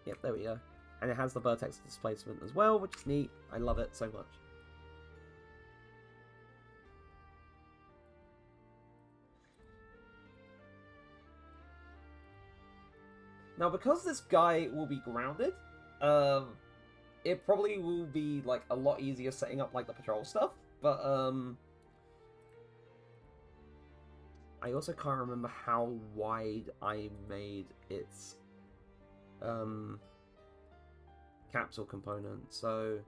Yep, there we go. And it has the vertex displacement as well, which is neat. I love it so much. Now, because this guy will be grounded, it probably will be, like, a lot easier setting up, like, the patrol stuff, but, I also can't remember how wide I made its capsule component. So,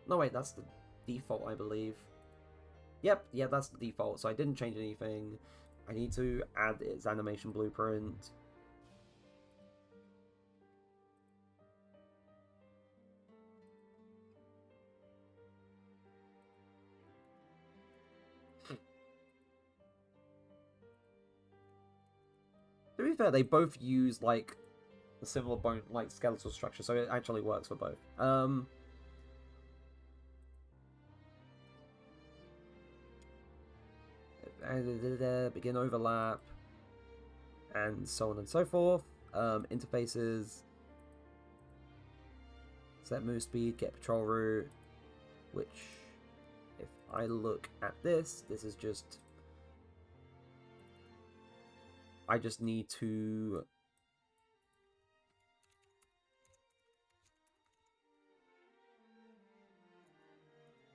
no wait, that's the default, I believe. Yep, yeah, that's the default. So I didn't change anything. I need to add its animation blueprint. To be fair, they both use like a similar bone, like skeletal structure, so it actually works for both. Begin overlap, and so on and so forth. Interfaces, set move speed, get patrol route, which, if I look at this is just, I just need to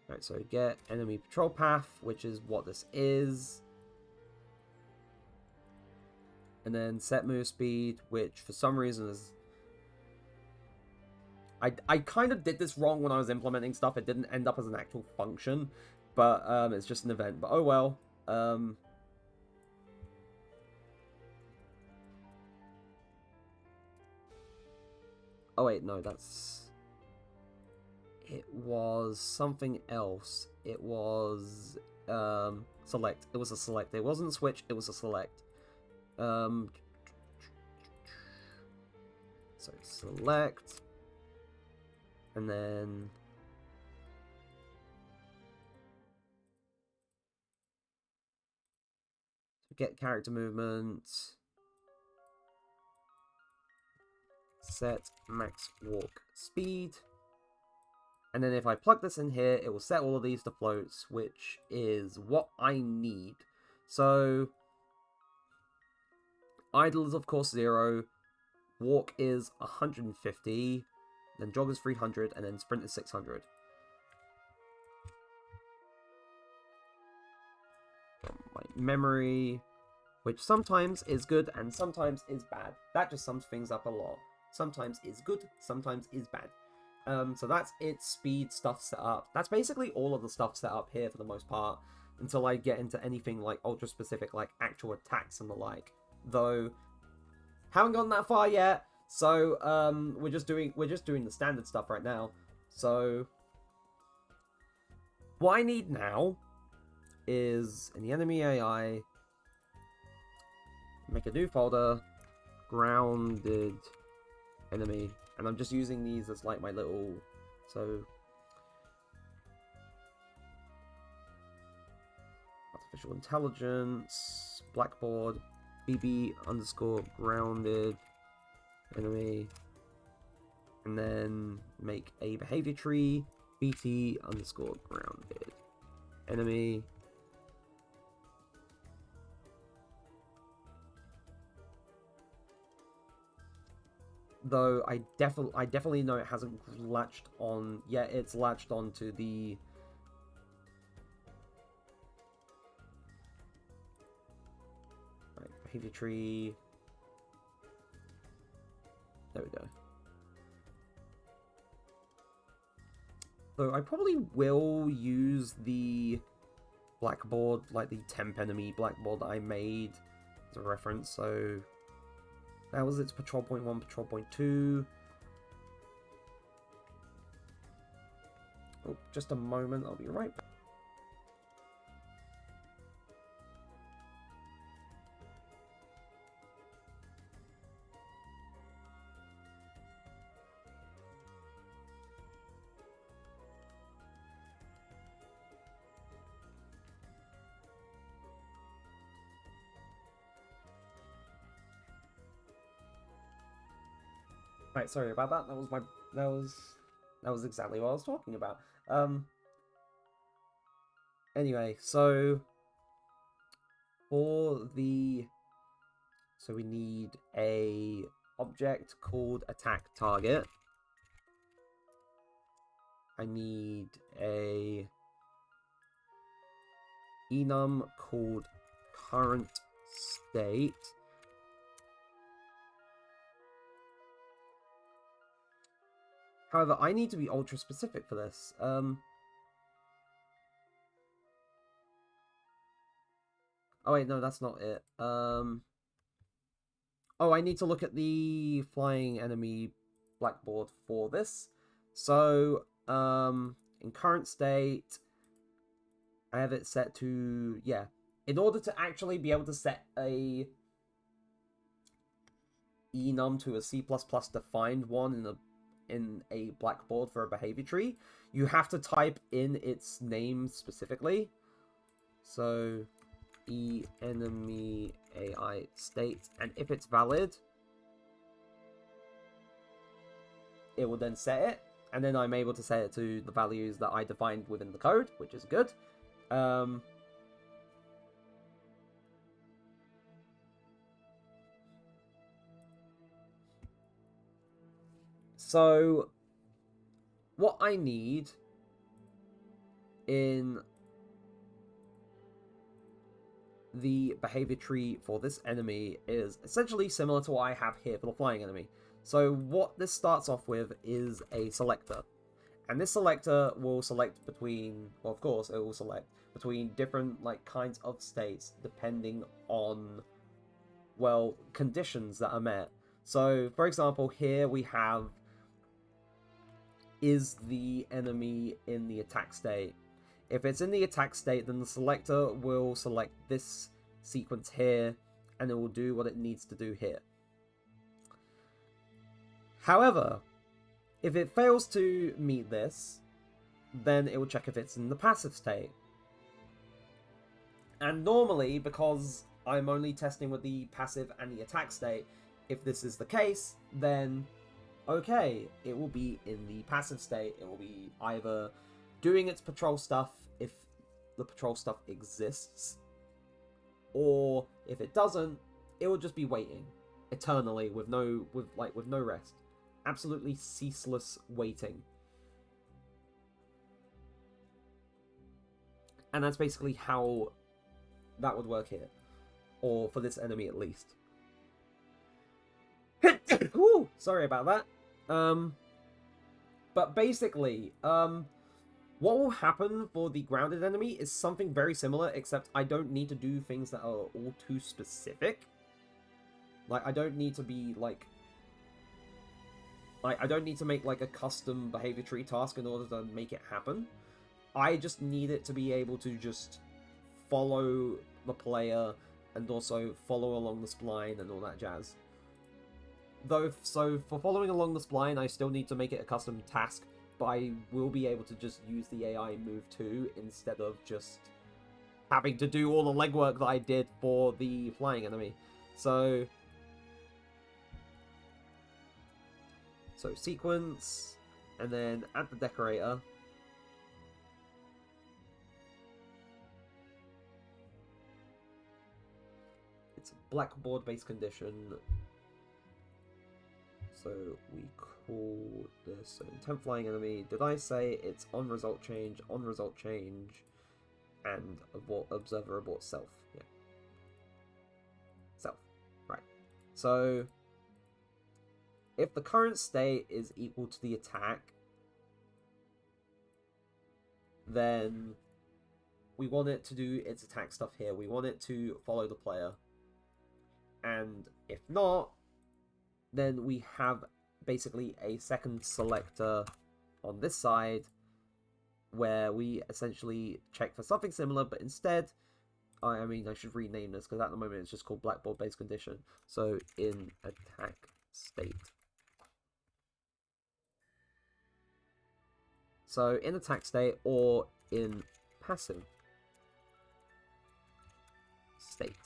Right, so get enemy patrol path, which is what this is. And then set move speed, which for some reason is... I kind of did this wrong when I was implementing stuff. It didn't end up as an actual function, but it's just an event. But oh well. Oh wait, no, that's... It was something else. It was select. It was a select. It wasn't switch, it was a select. So select, and then get character movement, set max walk speed, and then if I plug this in here, it will set all of these to floats, which is what I need. So idle is of course 0, walk is 150, then jog is 300, and then sprint is 600. My memory, which sometimes is good and sometimes is bad. That just sums things up a lot. Sometimes is good, sometimes is bad. So that's its speed stuff set up. That's basically all of the stuff set up here for the most part, until I get into anything like ultra specific, like actual attacks and the like. Though, haven't gone that far yet. So we're just doing the standard stuff right now. So what I need now is in the enemy AI, make a new folder, grounded enemy, and I'm just using these as like my little, so artificial intelligence, blackboard, bb underscore grounded enemy, and then make a behavior tree, bt underscore grounded enemy. Though I definitely know it hasn't latched on yet. It's latched onto the behavior tree. There we go. Though I probably will use the blackboard, like the temp enemy blackboard that I made as a reference. So that was its patrol point 1, patrol point 2. Oh, just a moment, I'll be right back. Right, sorry about that. That was exactly what I was talking about. Anyway, so we need a object called attack target. I need a enum called current state. However, I need to be ultra specific for this. Oh wait, no, that's not it. Oh, I need to look at the flying enemy blackboard for this. So, in current state, I have it set to, yeah. In order to actually be able to set a enum to a C++ defined one in a blackboard for a behavior tree, you have to type in its name specifically. So, enemy AI state, and if it's valid, it will then set it, and then I'm able to set it to the values that I defined within the code, which is good. So, what I need in the behavior tree for this enemy is essentially similar to what I have here for the flying enemy. So what this starts off with is a selector. And this selector will select between, well, of course, it will select between different kinds of states depending on, well, conditions that are met. So, for example, here we have, is the enemy in the attack state? If it's in the attack state, then the selector will select this sequence here, and it will do what it needs to do here. However, if it fails to meet this, then it will check if it's in the passive state. And normally, because I'm only testing with the passive and the attack state, if this is the case, then okay, it will be in the passive state. It will be either doing its patrol stuff if the patrol stuff exists, or if it doesn't, it will just be waiting eternally with no rest. Absolutely ceaseless waiting. And that's basically how that would work here, or for this enemy at least. Ooh, sorry about that. But basically, what will happen for the grounded enemy is something very similar, except I don't need to do things that are all too specific. I don't need to be, I don't need to make, a custom behavior tree task in order to make it happen. I just need it to be able to just follow the player and also follow along the spline and all that jazz. So for following along the spline, I still need to make it a custom task, but I will be able to just use the AI move too, instead of just having to do all the legwork that I did for the flying enemy. So sequence, and then add the decorator. It's a blackboard-based condition. So we call this intent flying enemy. Did I say it's on result change, and observer abort self? Yeah. Self. Right. So if the current state is equal to the attack, then we want it to do its attack stuff here. We want it to follow the player. And if not, then we have basically a second selector on this side where we essentially check for something similar, but instead, I should rename this because at the moment it's just called blackboard-based condition. So in attack state. So in attack state or in passive state.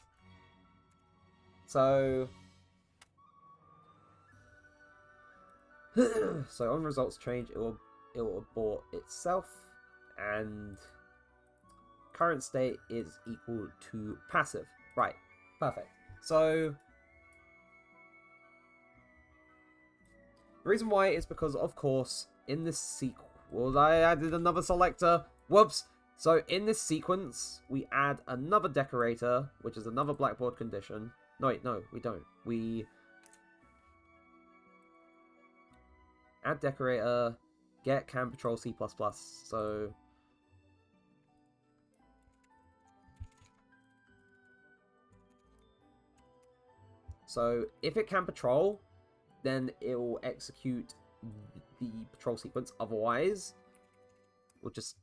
So so on results change, it will abort itself, and current state is equal to passive. Right, perfect. So the reason why is because, of course, in this sequel, I added another selector. Whoops. So in this sequence, we add another decorator, which is another blackboard condition. No, wait, no, we don't. We add decorator, get can patrol C++. So if it can patrol, then it will execute the patrol sequence. Otherwise, we'll just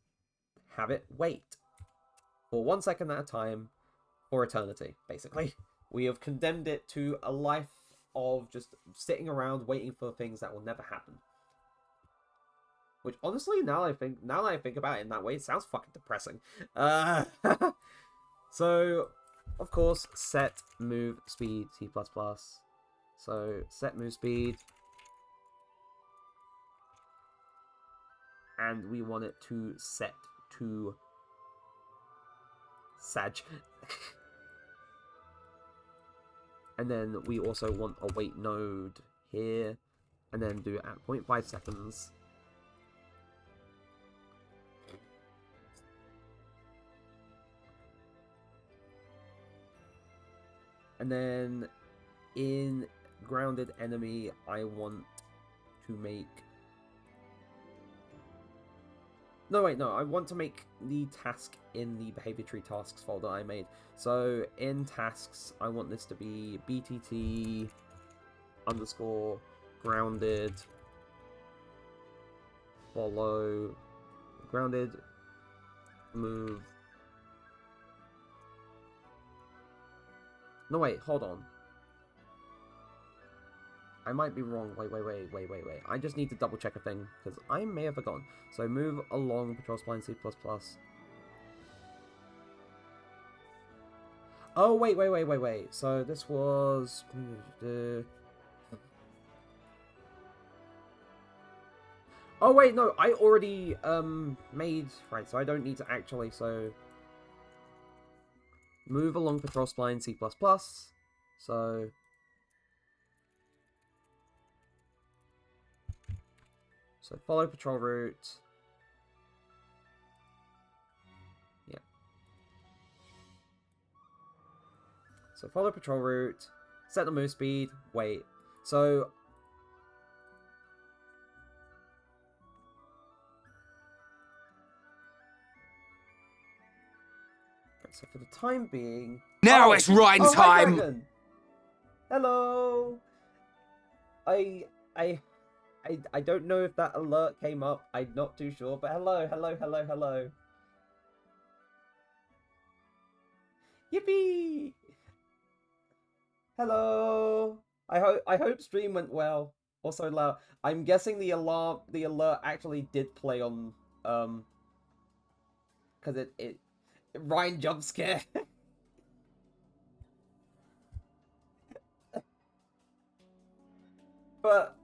have it wait for 1 second at a time for eternity, basically. We have condemned it to a life of just sitting around waiting for things that will never happen. Which, honestly, now that I think about it in that way, it sounds fucking depressing. So, of course, set move speed C++. So, set move speed. And we want it to set to Sag. And then we also want a wait node here. And then do it at 0.5 seconds. And then in grounded enemy, I want to make... No, wait, no. I want to make the task in the behavior tree tasks folder I made. So in tasks, I want this to be btt underscore grounded follow grounded move. No, wait, hold on. I might be wrong. Wait. I just need to double check a thing, because I may have forgotten. So move along patrol spline C++. Oh, wait. So this was... Oh, wait, no. I already made... Right, so I don't need to actually, so... Move along patrol spline C++. So... So follow patrol route. Yeah. So follow patrol route. Set the move speed. Wait. So... So for the time being... Now it's Ryan time! Dragon. Hello! I don't know if that alert came up. I'm not too sure, but hello. Yippee! Hello! I hope stream went well. Also loud. I'm guessing the alert actually did play on because it Ryan jump scare. But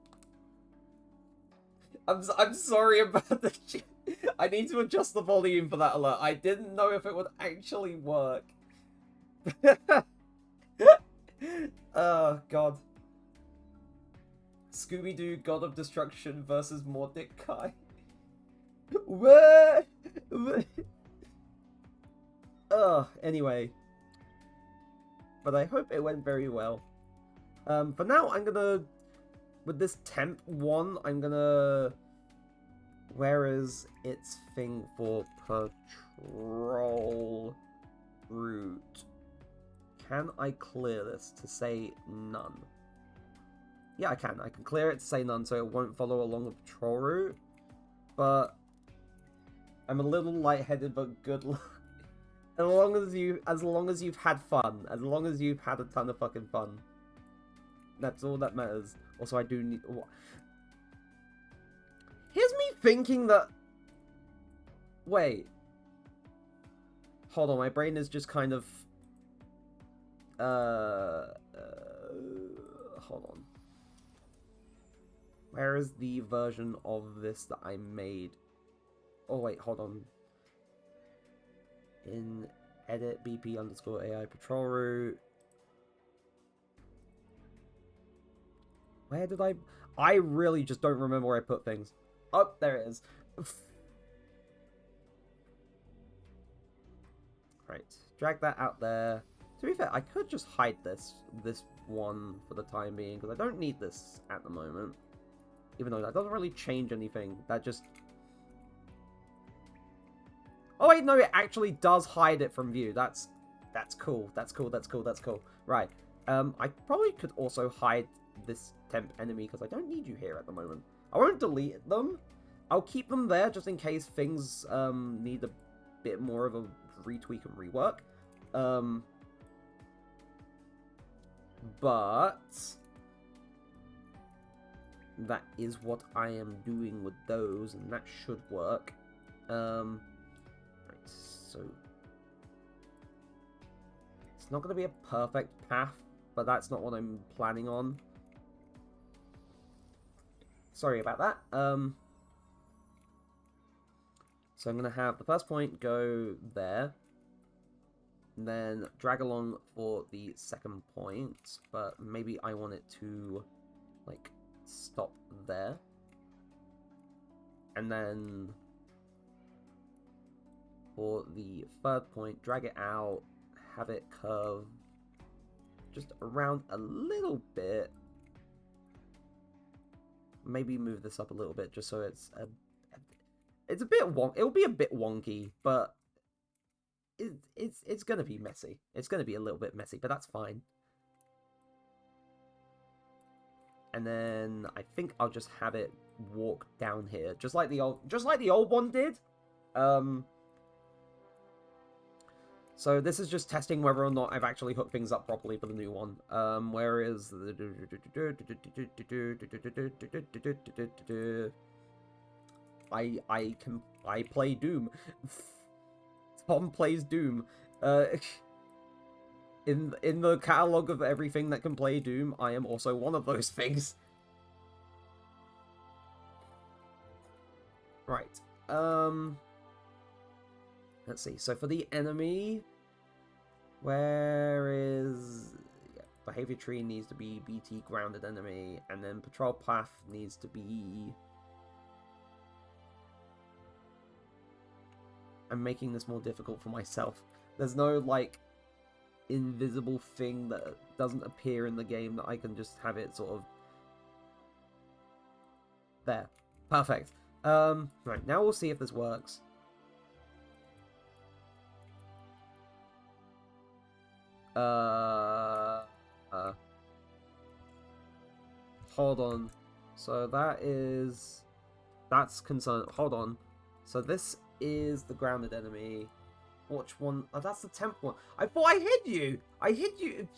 I'm sorry about the shit. I need to adjust the volume for that alert. I didn't know if it would actually work. Oh god. Scooby-Doo God of Destruction versus Mordecai. What? Anyway. But I hope it went very well. For now, I'm gonna... With this temp one, I'm gonna... Where is its thing for patrol route? Can I clear this to say none? Yeah, I can. I can clear it to say none, so it won't follow along the patrol route. But I'm a little lightheaded, but good luck. As long as you've had fun, as long as you've had a ton of fucking fun, that's all that matters. Also, I do need. Here's me thinking that. Wait. Hold on, my brain is just kind of. Hold on. Where is the version of this that I made? Oh wait, hold on. In edit BP underscore AI patrol route. Where did I really just don't remember where I put things. Oh, there it is. Right, drag that out there. To be fair, I could just hide this one for the time being, because I don't need this at the moment. Even though that doesn't really change anything. That just... Oh wait, no, it actually does hide it from view. That's cool. That's cool. Right. I probably could also hide this temp enemy, because I don't need you here at the moment. I won't delete them. I'll keep them there just in case things need a bit more of a retweak and rework. But that is what I am doing with those, and that should work. Right, so it's not going to be a perfect path, but that's not what I'm planning on. Sorry about that. So I'm going to have the first point go there, and then drag along for the second point, but maybe I want it to, like, stop there. And then for the third point, drag it out, have it curve just around a little bit. Maybe move this up a little bit just so it's a bit it'll be a bit wonky, but it's gonna be messy. It's gonna be a little bit messy, but that's fine. And then I think I'll just have it walk down here, just like the old one did. So this is just testing whether or not I've actually hooked things up properly for the new one. Where is I play Doom. Tom plays Doom. In the catalog of everything that can play Doom, I am also one of those things. Right. Let's see. So for the enemy, where is... Yeah, behavior tree needs to be BT grounded enemy, and then patrol path needs to be... I'm making this more difficult for myself. There's no, like, invisible thing that doesn't appear in the game that I can just have it sort of... There. Perfect. Right, now we'll see if this works. Hold on. So that's concern. Hold on. So this is the grounded enemy. Which one? Oh, that's the temp one. I thought I hit you. I hit you.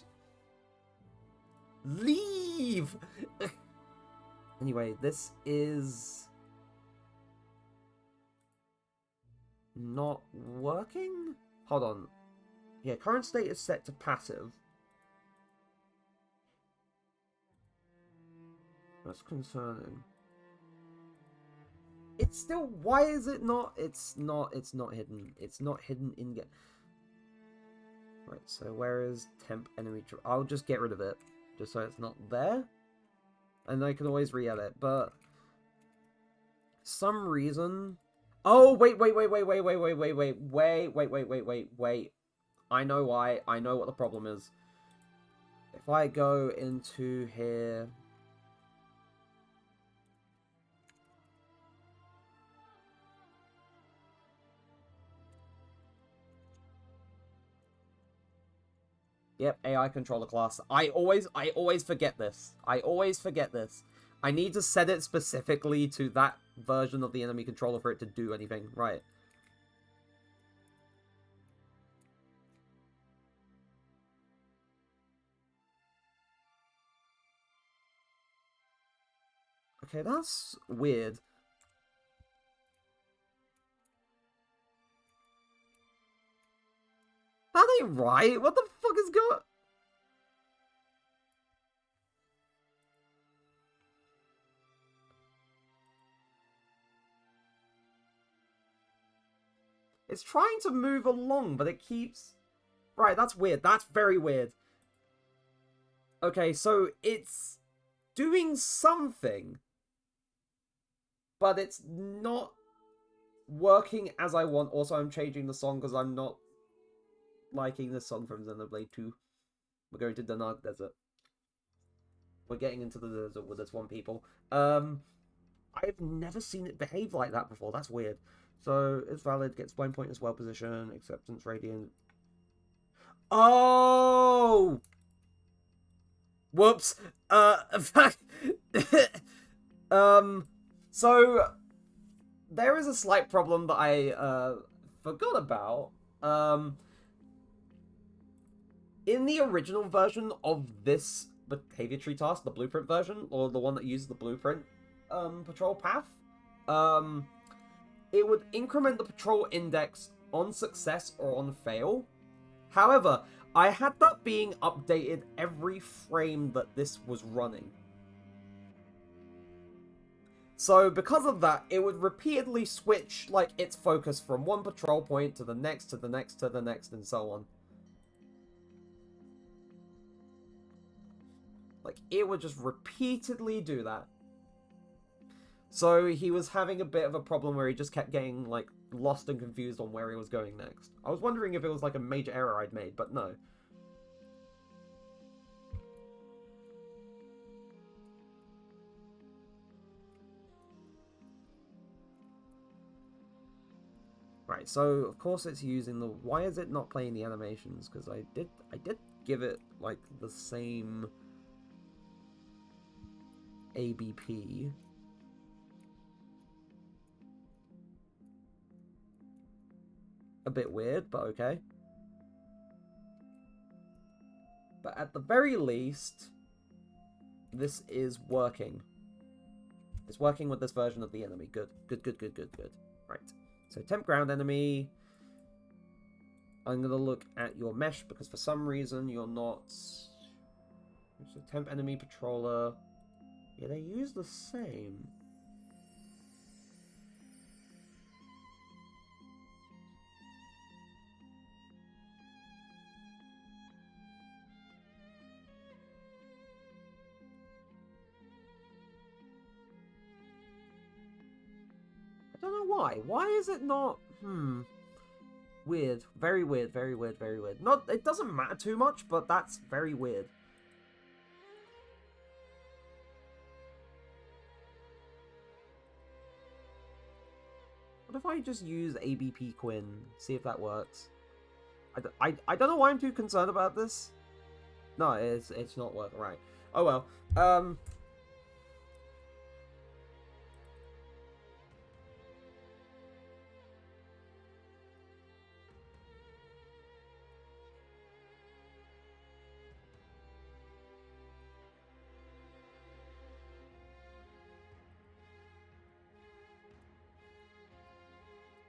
Leave. Anyway, this is not working. Hold on. Yeah, current state is set to passive. That's concerning. It's still... Why is it not... It's not hidden. It's not hidden in game. Right, so where is temp enemy... I'll just get rid of it. Just so it's not there. And I can always re-edit, but... Some reason... Oh, wait. I know why. I know what the problem is. If I go into here... Yep, AI controller class. I always forget this. I need to set it specifically to that version of the enemy controller for it to do anything. Right. Okay, that's weird. Are they right? What the fuck is going... It's trying to move along, but it keeps... Right, that's weird. That's very weird. Okay, so it's doing something, but it's not working as I want. Also, I'm changing the song because I'm not liking this song from Xenoblade 2. We're going to Danag Desert. We're getting into the desert with this one, people. I've never seen it behave like that before. That's weird. So, it's valid, gets blind point as well position, acceptance, radiant. Oh! Whoops. So, there is a slight problem that I, forgot about. In the original version of this behavior tree task, the blueprint version, or the one that uses the blueprint, patrol path, it would increment the patrol index on success or on fail. However, I had that being updated every frame that this was running. So because of that, it would repeatedly switch like its focus from one patrol point to the next, to the next, to the next, and so on. Like, it would just repeatedly do that. So he was having a bit of a problem where he just kept getting, like, lost and confused on where he was going next. I was wondering if it was, like, a major error I'd made, but no. Right, so, of course it's using the... Why is it not playing the animations? Because I did give it, like, the same... ABP. A bit weird, but okay. But at the very least, this is working. It's working with this version of the enemy. Good. Right. So temp ground enemy. I'm going to look at your mesh because for some reason you're not... So temp enemy patroller. Yeah, they use the same. I don't know why. Why is it not... Weird. Very weird, very weird, very weird. Not, it doesn't matter too much, but that's very weird. What if I just use ABP Quinn? See if that works. I don't know why I'm too concerned about this. No, it's not working right. Oh well.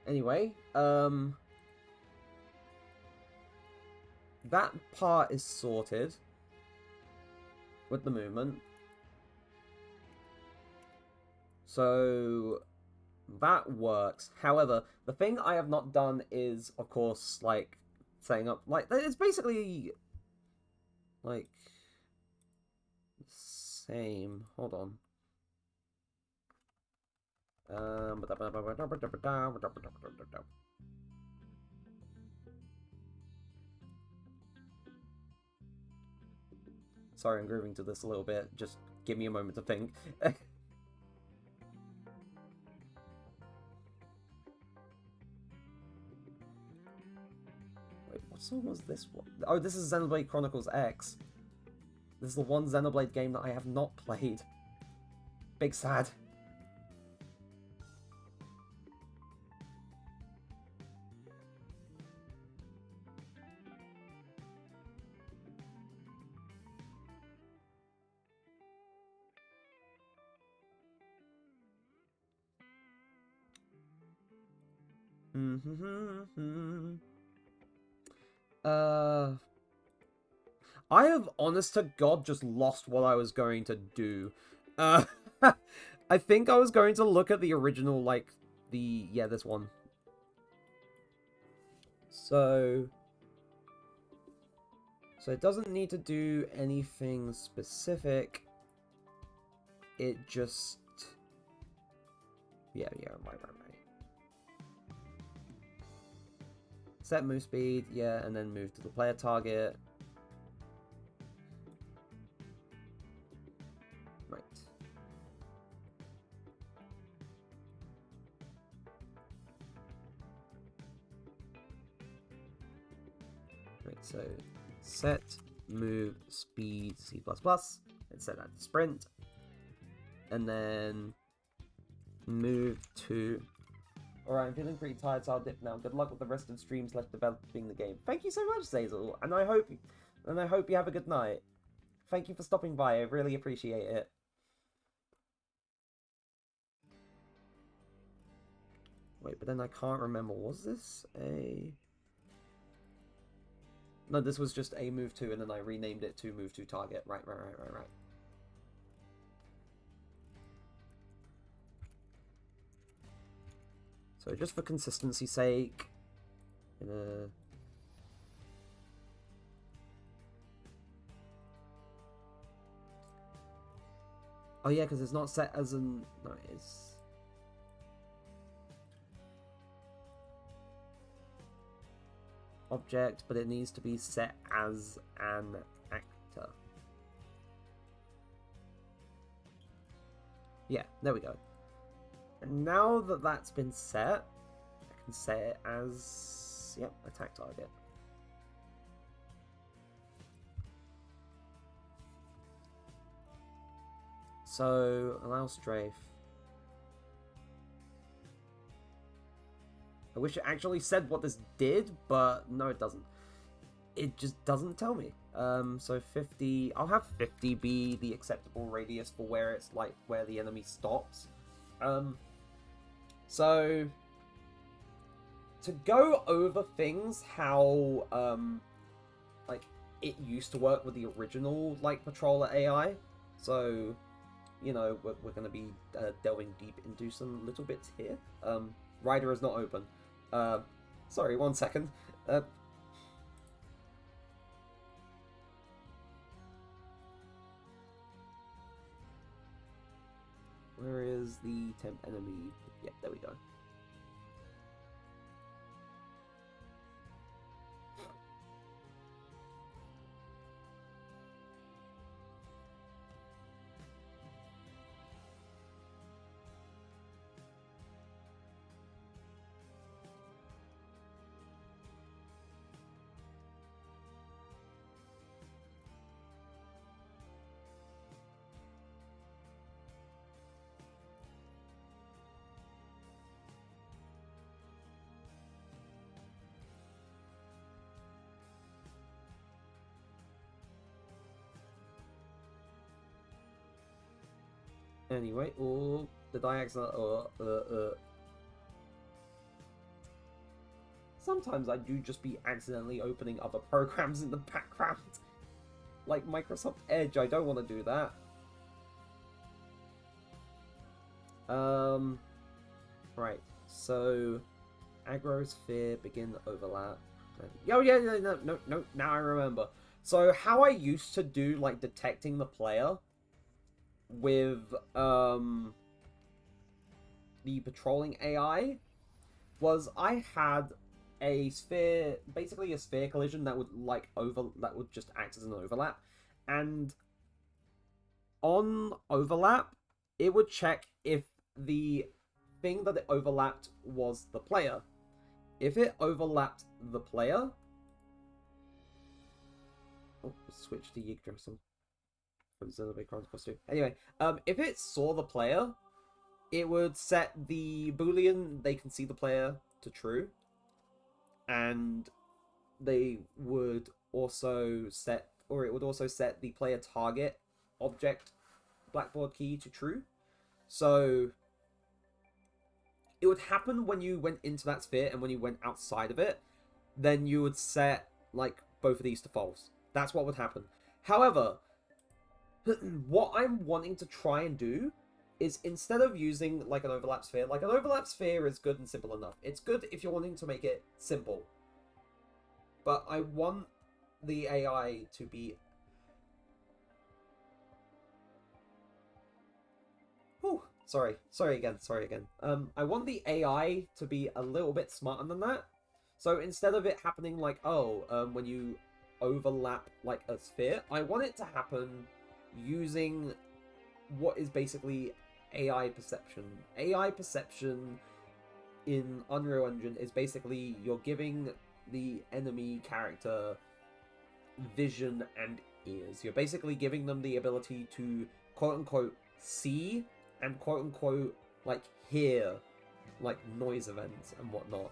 Anyway, that part is sorted with the movement. So that works. However, the thing I have not done is, of course, like setting up, like, it's basically like same. Hold on. Sorry, I'm grooving to this a little bit. Just give me a moment to think. Wait, what song was this one? Oh, this is Xenoblade Chronicles X. This is the one Xenoblade game that I have not played. Big sad. I have, honest to God, just lost what I was going to do. I think I was going to look at the original, like, yeah, this one. So it doesn't need to do anything specific. It just... Yeah, right. Set move speed, yeah, and then move to the player target. Right. Right, so set move speed C++, and set that to sprint. And then move to... Alright, I'm feeling pretty tired, so I'll dip now. Good luck with the rest of streams left developing the game. Thank you so much, Zazel, and I hope you have a good night. Thank you for stopping by. I really appreciate it. Wait, but then I can't remember. Was this a... No, this was just a move to, and then I renamed it to move to target. Right. So just for consistency's sake, oh yeah, because it's not set as an... No, it is... object, but it needs to be set as an actor. Yeah, there we go. And now that that's been set, I can set it as, yep, attack target. So, allow strafe. I wish it actually said what this did, but no, it doesn't. It just doesn't tell me. So 50, I'll have 50 be the acceptable radius for where it's like, where the enemy stops. So, to go over things, how, like, it used to work with the original, like, Patroller AI. So, you know, we're going to be delving deep into some little bits here. Rider is not open. Sorry, 1 second. Where is the temp enemy? Yeah, there we go. Anyway, or did I accidentally... Sometimes I do just be accidentally opening other programs in the background. Like Microsoft Edge, I don't want to do that. Right, so... Agrosphere, begin overlap. Oh yeah, no, now I remember. So how I used to do, like, detecting the player with the patrolling AI was I had a sphere, basically a sphere collision that would that would just act as an overlap, and on overlap it would check if the thing that it overlapped was the player. If it overlapped the player, oh, switch to Yggdrasil. Anyway, if it saw the player, it would set the boolean they can see the player to true, and they would also set, or it would also set the player target object blackboard key to true. So it would happen when you went into that sphere, and when you went outside of it, then you would set like both of these to false. That's what would happen. However, what I'm wanting to try and do is, instead of using like an overlap sphere is good and simple enough. It's good if you're wanting to make it simple. But I want the AI to be... Whew, sorry again. I want the AI to be a little bit smarter than that. So instead of it happening like, when you overlap like a sphere, I want it to happen using what is basically AI perception. AI perception in Unreal Engine is basically you're giving the enemy character vision and ears. You're basically giving them the ability to quote-unquote see and quote-unquote like hear like noise events and whatnot.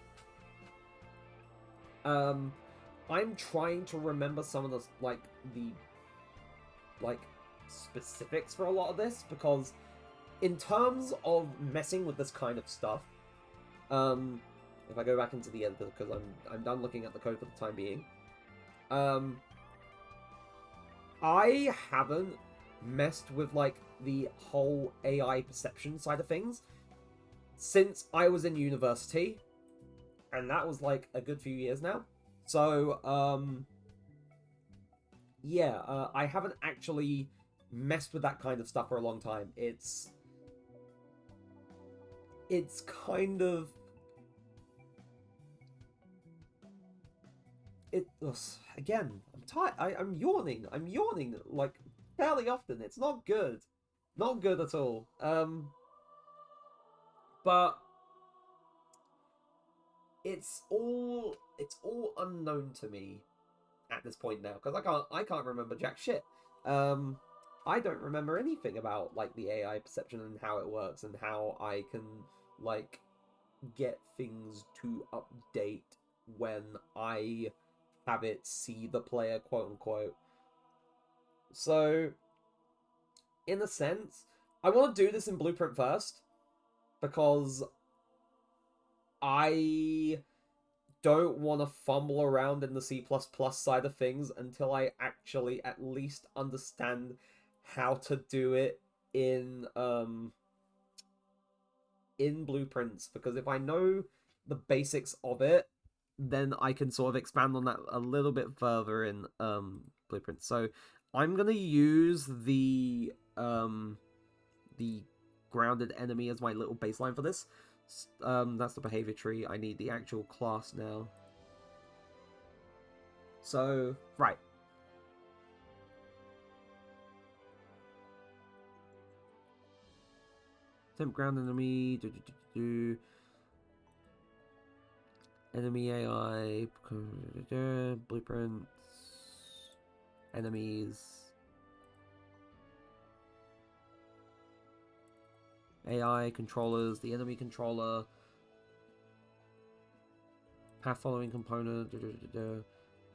I'm trying to remember some of the specifics for a lot of this, because in terms of messing with this kind of stuff, if I go back into the editor, because I'm done looking at the code for the time being, I haven't messed with like the whole AI perception side of things since I was in university, and that was like a good few years now. So yeah, I haven't actually messed with that kind of stuff for a long time. It's kind of again, I'm tired. I'm yawning like fairly often. It's not good, not good at all. But it's all unknown to me at this point now, because I can't remember jack shit. I don't remember anything about like the AI perception and how it works and how I can like get things to update when I have it see the player, quote unquote. So in a sense, I want to do this in Blueprint first, because I don't want to fumble around in the C++ side of things until I actually at least understand how to do it in Blueprints, because if I know the basics of it, then I can sort of expand on that a little bit further in Blueprints. So I'm gonna use the grounded enemy as my little baseline for this. That's the behavior tree. I need the actual class now. So, right. Temp ground enemy. Enemy AI. Blueprints. Enemies. AI controllers. The enemy controller. Path following component.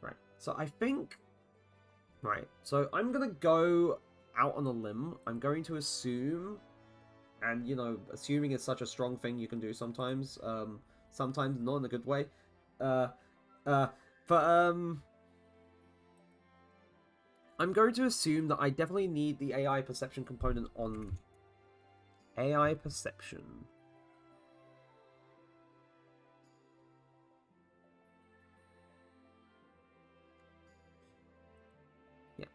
Right. So I think. Right. So I'm gonna go out on a limb. I'm going to assume. And, you know, assuming is such a strong thing you can do sometimes. Sometimes not in a good way. But I'm going to assume that I definitely need the AI perception component on AI perception. Yep.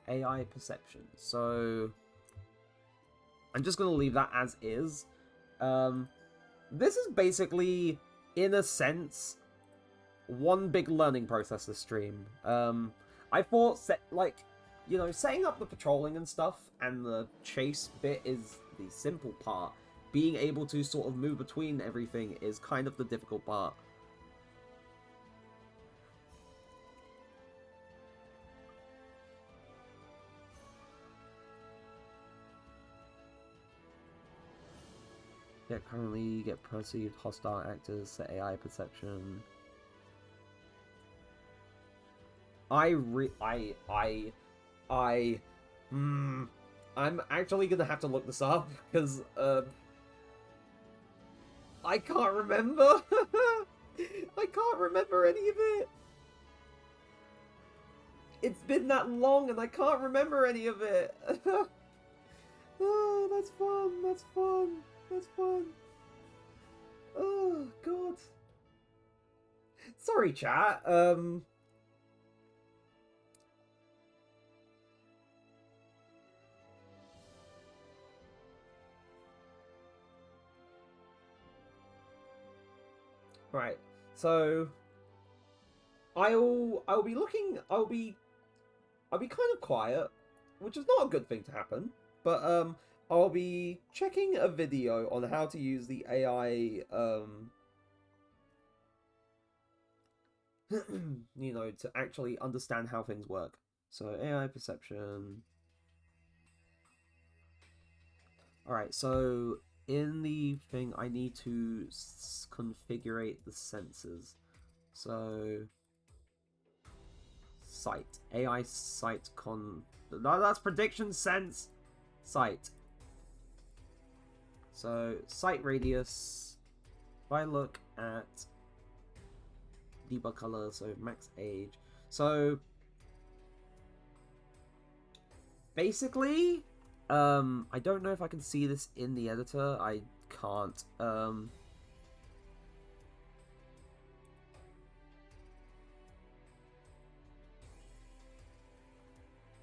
AI perception. So I'm just going to leave that as is. This is basically, in a sense, one big learning process this stream. I thought, setting up the patrolling and stuff and the chase bit is the simple part. Being able to sort of move between everything is kind of the difficult part. Yeah, currently get perceived hostile actors, set AI perception. I'm actually gonna have to look this up, because, I can't remember! I can't remember any of it! It's been that long and I can't remember any of it! Oh, that's fun, that's fun, that's fun. Oh, God. Sorry, chat, Right, so I'll be looking. I'll be kind of quiet, which is not a good thing to happen. But I'll be checking a video on how to use the AI you know, to actually understand how things work. So AI perception. Alright, so in the thing, I need to configure the sensors. So sight, AI sight no, that's prediction sense sight. So sight radius. If I look at debug color, so max age. So basically, I don't know if I can see this in the editor. I can't.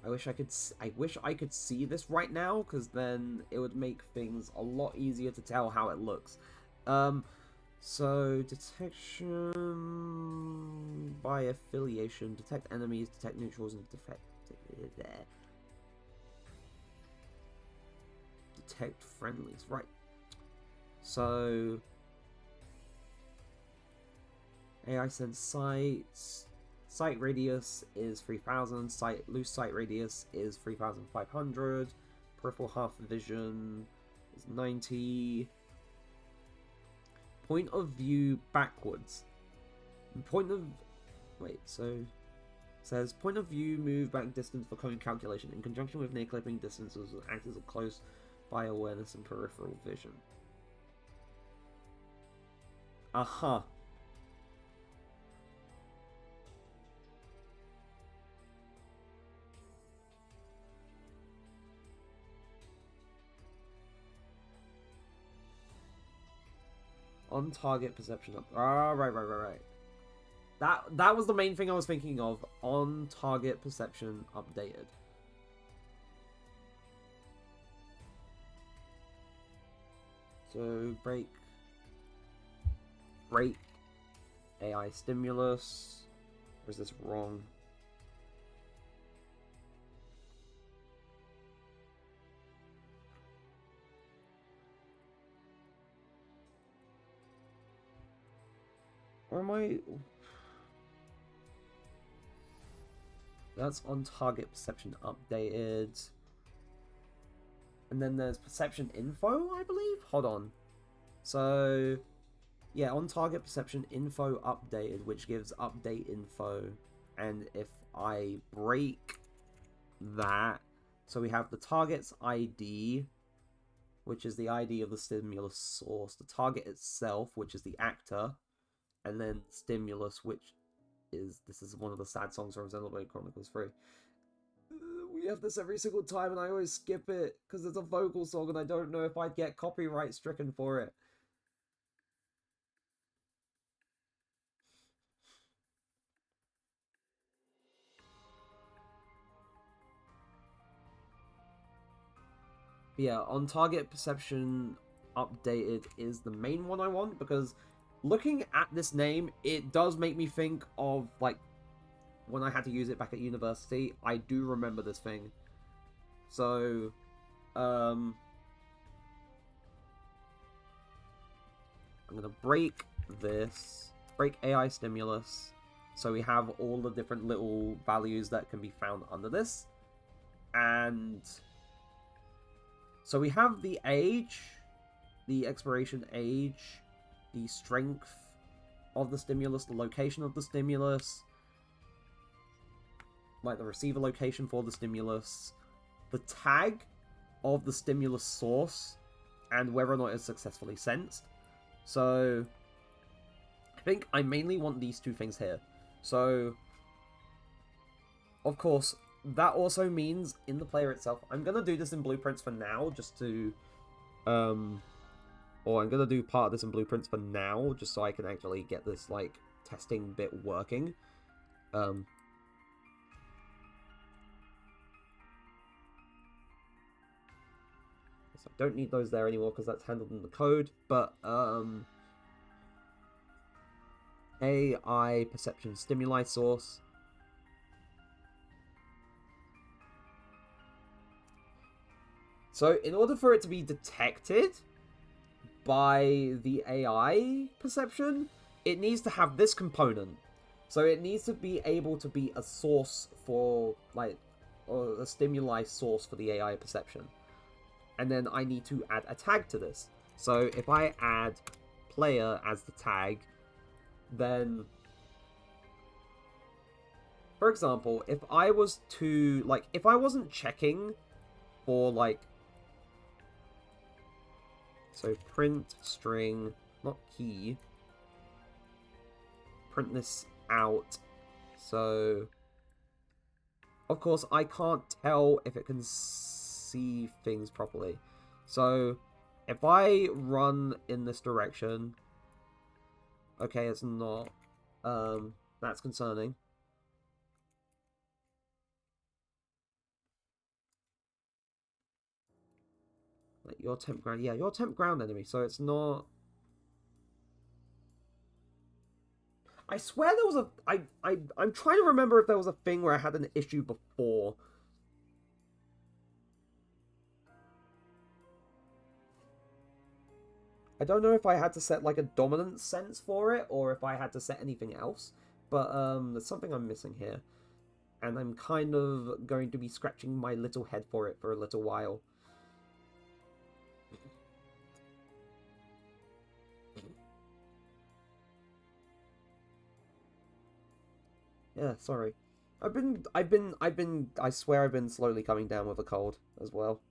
I wish I could see this right now, because then it would make things a lot easier to tell how it looks. So detection by affiliation, detect enemies, detect neutrals, and detect friendlies. Right. So AI sense sights. Sight radius is 3000. Loose sight radius is 3500. Peripheral half vision is 90. Point of view backwards. So says point of view move back distance for cone calculation in conjunction with near clipping distances will act as a close by awareness and peripheral vision. Aha. On target perception up. Right. That was the main thing I was thinking of. On target perception updated. So break AI stimulus. Or is this wrong? Or am I... That's on target perception updated. And then there's perception info, I believe? Hold on. So, yeah, on target perception info updated, which gives update info. And if I break that, so we have the target's ID, which is the ID of the stimulus source, the target itself, which is the actor, and then stimulus, which is, this is one of the sad songs from Xenoblade Chronicles 3. We have this every single time and I always skip it because it's a vocal song and I don't know if I'd get copyright stricken for it. But yeah, on target perception updated is the main one I want, because looking at this name, it does make me think of, like, when I had to use it back at university. I do remember this thing. So, I'm gonna break this, break AI stimulus, so we have all the different little values that can be found under this. And so we have the age, the expiration age, the strength of the stimulus, the location of the stimulus, like the receiver location for the stimulus, the tag of the stimulus source, and whether or not it's successfully sensed. So I think I mainly want these two things here. So of course, that also means in the player itself, I'm gonna do this in blueprints for now, just to or I'm gonna do part of this in blueprints for now, just so I can actually get this, like, testing bit working. So I don't need those there anymore because that's handled in the code, but AI perception stimuli source. So in order for it to be detected by the AI perception, it needs to have this component. So it needs to be able to be a source for, like, or a stimuli source for the AI perception. And then I need to add a tag to this. So if I add player as the tag, then, for example, if I was to, like, if I wasn't checking for, like, so print string, not key, print this out. So, of course, I can't tell if it can see things properly. So, if I run in this direction, okay, it's not. That's concerning. Like, your temp ground, yeah, your temp ground enemy, so it's not. I swear there was a. I'm trying to remember if there was a thing where I had an issue before. I don't know if I had to set like a dominant sense for it or if I had to set anything else, but there's something I'm missing here. And I'm kind of going to be scratching my little head for it for a little while. Yeah, sorry. I swear I've been slowly coming down with a cold as well.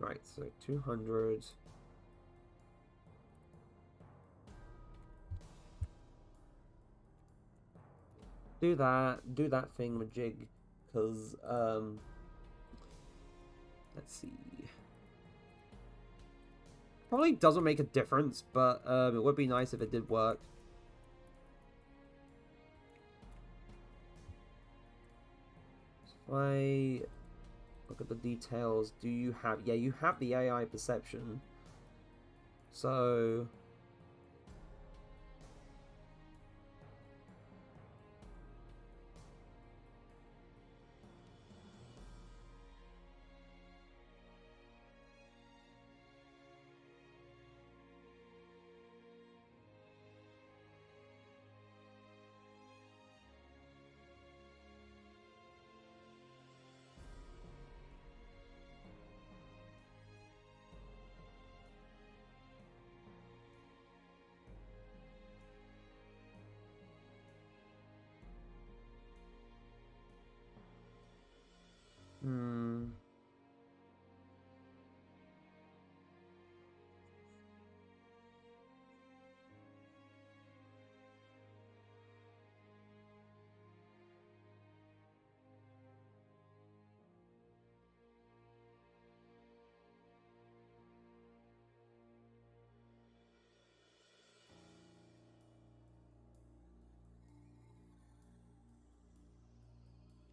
Right, so 200. Do that thing majig, because, let's see. Probably doesn't make a difference, but it would be nice if it did work. If I look at the details, do you have... Yeah, you have the AI perception. So...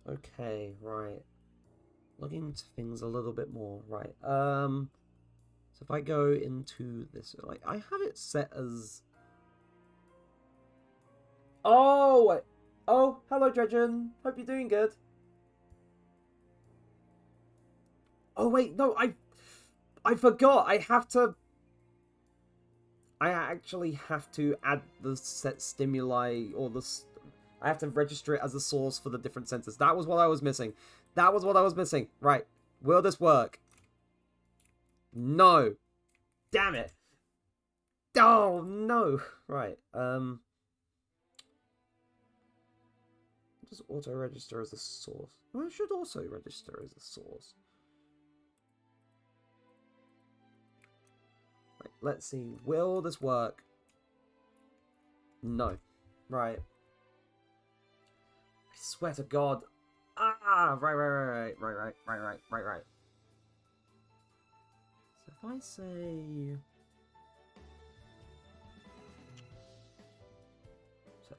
Okay, right. Looking into things a little bit more, right. So if I go into this, like, I have it set as... Oh! Oh, hello, Dredgen. Hope you're doing good. Oh, wait, no, I forgot. I actually have to add the set stimuli, or I have to register it as a source for the different sensors. That was what I was missing. That was what I was missing. Right. Will this work? No. Damn it. Oh, no. Right. Does auto register as a source? Well, it should also register as a source. Right, let's see. Will this work? No. Right. I swear to God. Ah, right. So if I say...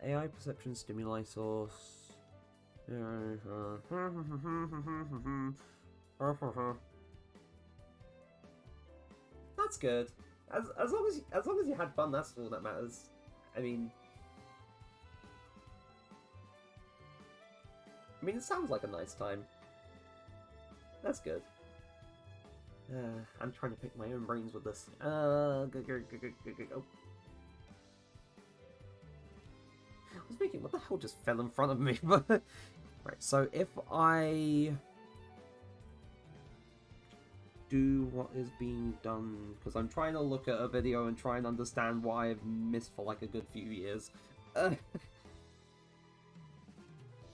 AI perception stimuli source. That's good. As long as you had fun, that's all that matters. I mean, it sounds like a nice time. That's good. I'm trying to pick my own brains with this. Go. I was thinking, what the hell just fell in front of me? Right, so if I do what is being done, because I'm trying to look at a video and try and understand why I've missed for like a good few years.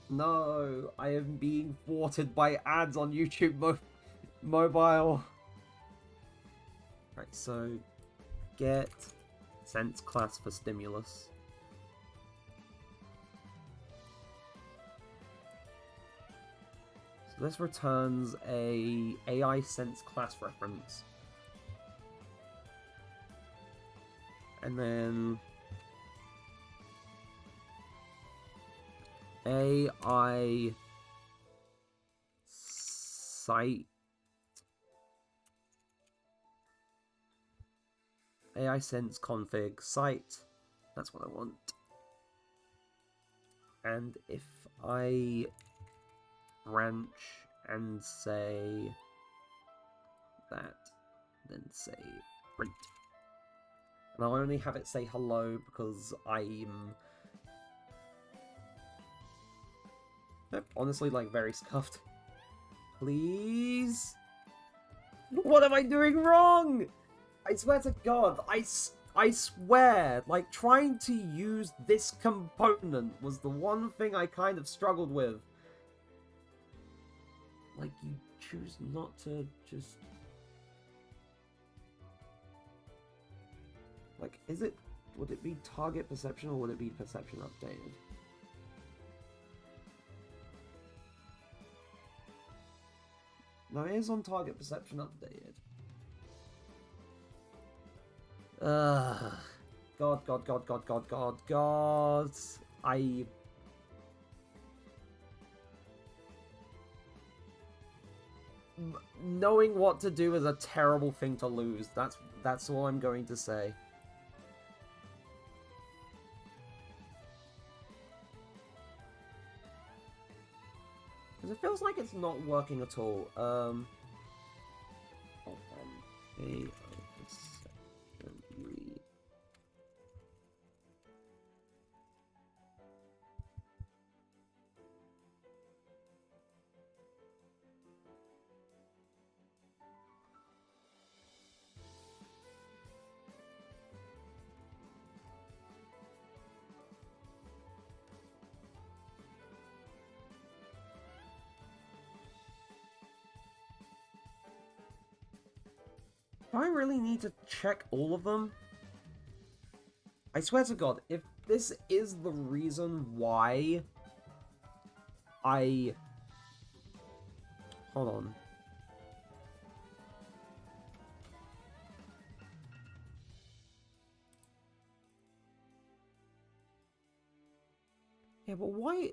No, I am being thwarted by ads on YouTube mobile. Right, so get sense class for stimulus. So this returns a AI sense class reference. And then AI site AI sense config site. That's what I want. And if I branch and say that, then say print. And I'll only have it say hello because I'm honestly like very scuffed. Please? What am I doing wrong? I swear to God, I swear, like, trying to use this component was the one thing I kind of struggled with. Like, you choose not to just... Like, would it be target perception or would it be perception updated? No, it is on target perception updated. God. Knowing what to do is a terrible thing to lose. That's all I'm going to say. Because it feels like it's not working at all. Hold on. Do I really need to check all of them? I swear to God, if this is the reason why I... Hold on. Yeah, but why...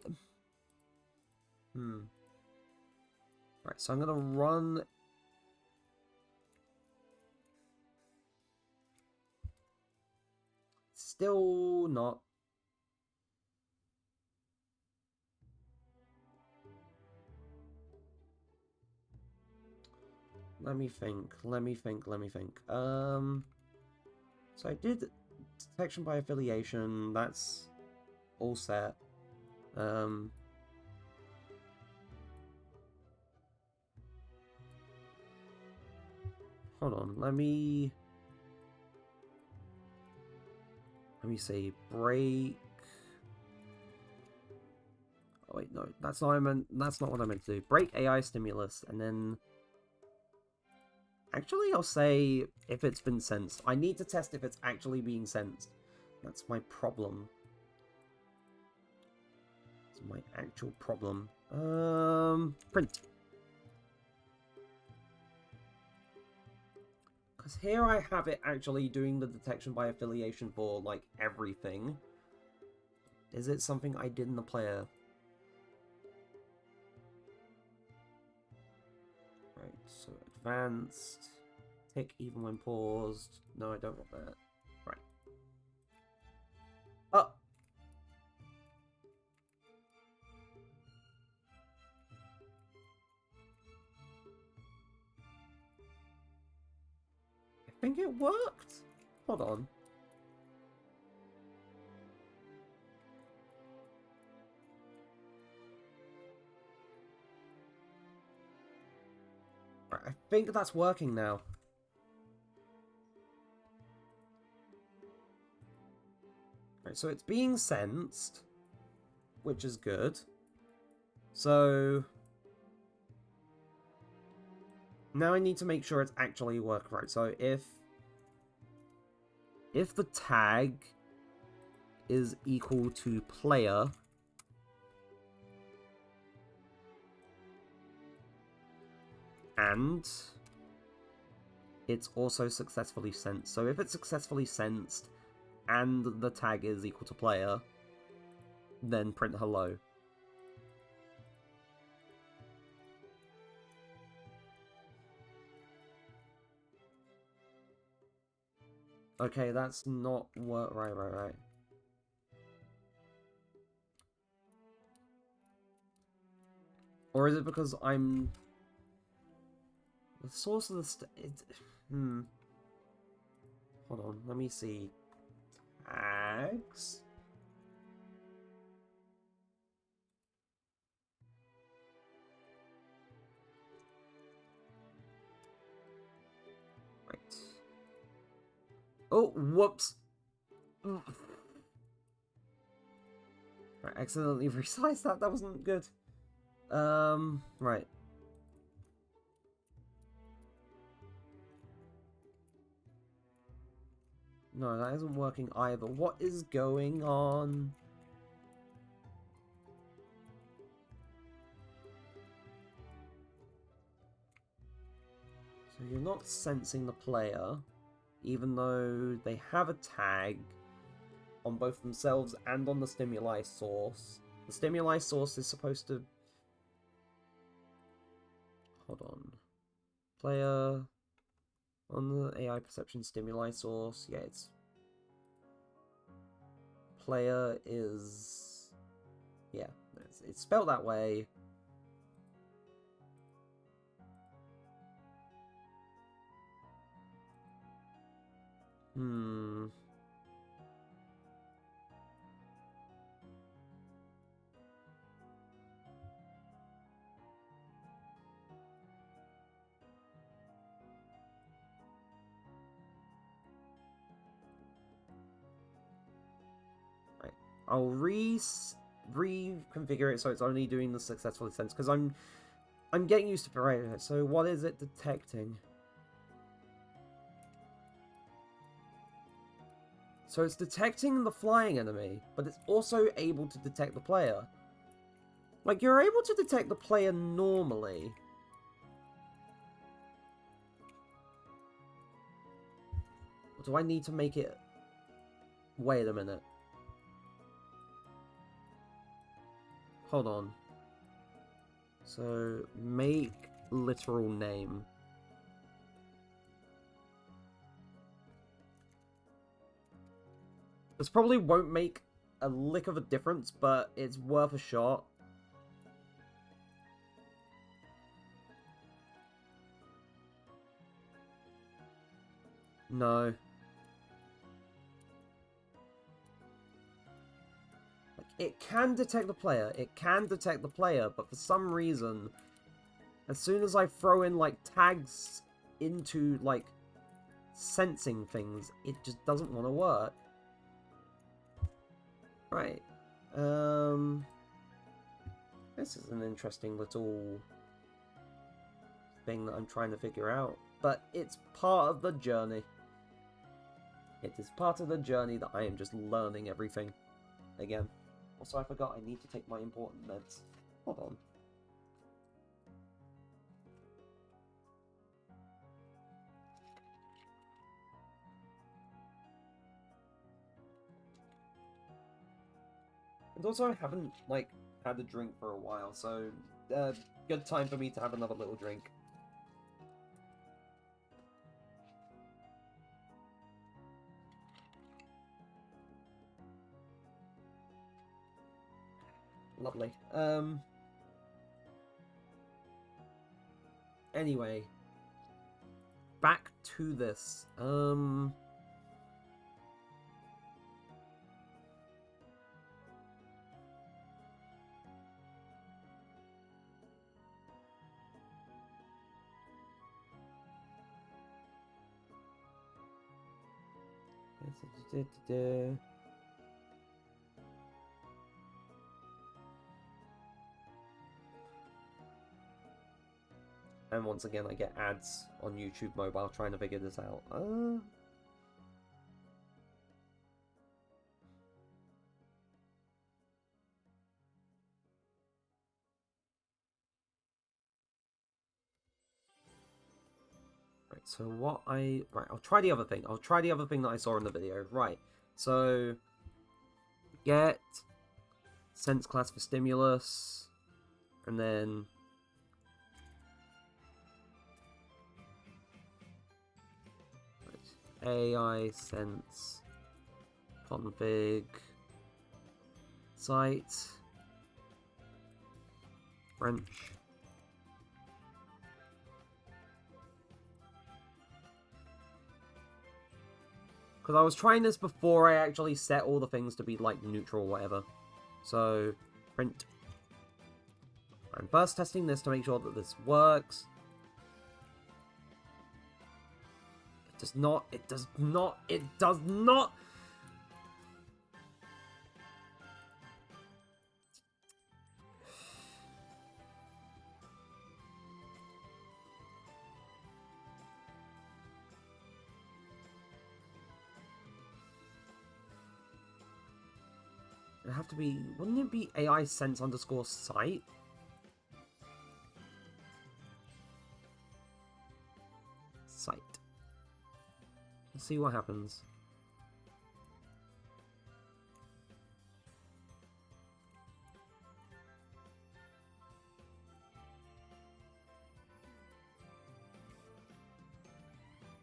Right, so I'm gonna run... Still not. Let me think. So I did detection by affiliation. That's all set. Hold on. Let me say break. Oh wait, no, that's not what I meant to do. Break AI stimulus, and then actually I'll say if it's been sensed. I need to test if it's actually being sensed. That's my problem. It's my actual problem. Print. Because here I have it actually doing the detection by affiliation for, like, everything. Is it something I did in the player? Right, so advanced. Tick even when paused. No, I don't want that. Right. Oh! I think it worked. Hold on. Right, I think that's working now. Right, so it's being sensed, which is good. So now I need to make sure it's actually working right. So if the tag is equal to player, and it's also successfully sensed. So if it's successfully sensed and the tag is equal to player, then print hello. Okay, that's not work. Right. Or is it because I'm the source of the Hold on, let me see. Tags. Right. Oh, whoops. Right, accidentally resized that. That wasn't good. Right. No, that isn't working either. What is going on? So you're not sensing the player, even though they have a tag on both themselves and on the stimuli source. The stimuli source is supposed to... Hold on. Player... On the AI perception stimuli source, yeah, it's... Player is... Yeah, it's spelled that way. Right. I'll reconfigure it so it's only doing the successfully sense, because I'm getting used to it. So what is it detecting? So it's detecting the flying enemy, but it's also able to detect the player. Like, you're able to detect the player normally. Or do I need to make it... Wait a minute. Hold on. So, make literal name. This probably won't make a lick of a difference, but it's worth a shot. No. Like, it can detect the player. It can detect the player, but for some reason, as soon as I throw in, like, tags into, like, sensing things, it just doesn't want to work. Right. This is an interesting little thing that I'm trying to figure out. But it's part of the journey. It is part of the journey that I am just learning everything again. Also, I forgot I need to take my important meds. Hold on. And also, I haven't, like, had a drink for a while, so good time for me to have another little drink. Lovely. Anyway, back to this. And once again, I get ads on YouTube Mobile trying to figure this out. Right, so what I... Right, I'll try the other thing. I'll try the other thing that I saw in the video. Right, so... Get... Sense class for stimulus. And then... AI sense config site French. Because I was trying this before I actually set all the things to be like neutral or whatever. So print. I'm first testing this to make sure that this works. It does not, it does not, it does not! It'd have to be, wouldn't it be AI sense underscore site? Site. Let's see what happens.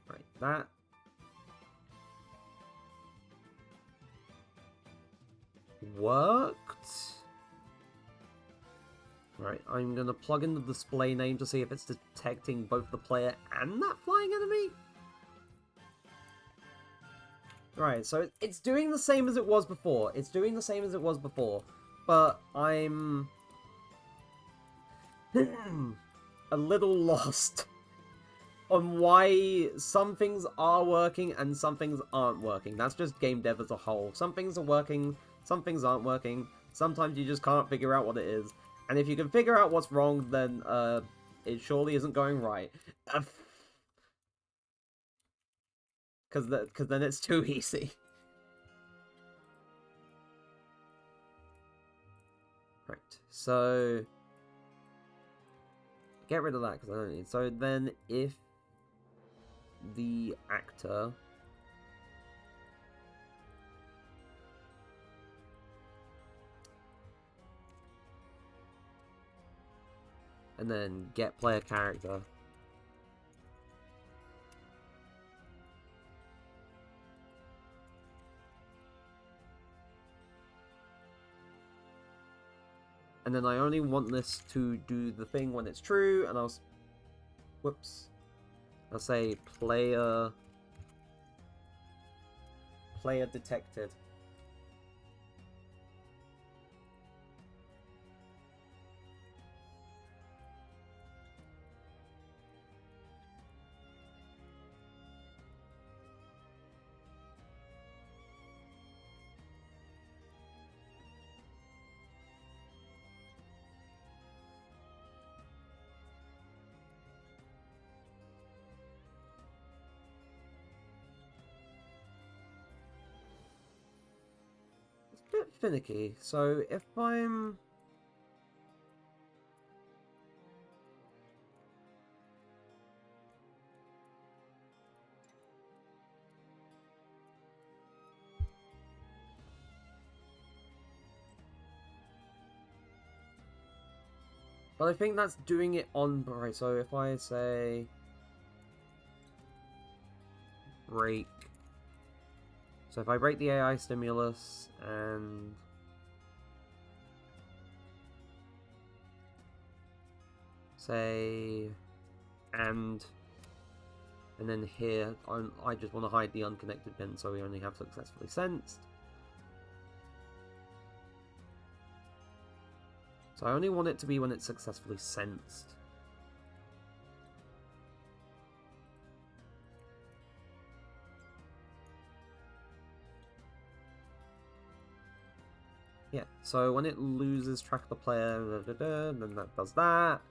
Right, that. Worked. Right, I'm gonna plug in the display name to see if it's detecting both the player and that flying enemy. Right, so it's doing the same as it was before. It's doing the same as it was before, but I'm a little lost on why some things are working and some things aren't working. That's just game dev as a whole. Some things are working, some things aren't working. Sometimes you just can't figure out what it is. And if you can figure out what's wrong, then it surely isn't going right. Because then it's too easy. Right, so... Get rid of that, because I don't need... So then, if the actor... And then get player character... And then I only want this to do the thing when it's true, and I'll... Whoops. I'll say player detected. Bit finicky. So if I'm... But I think that's doing it on... Alright, so if I say... break... So if I break the AI stimulus and... say... and then here, I just want to hide the unconnected pin, so we only have successfully sensed. So I only want it to be when it's successfully sensed. Yeah, so when it loses track of the player, then that does that.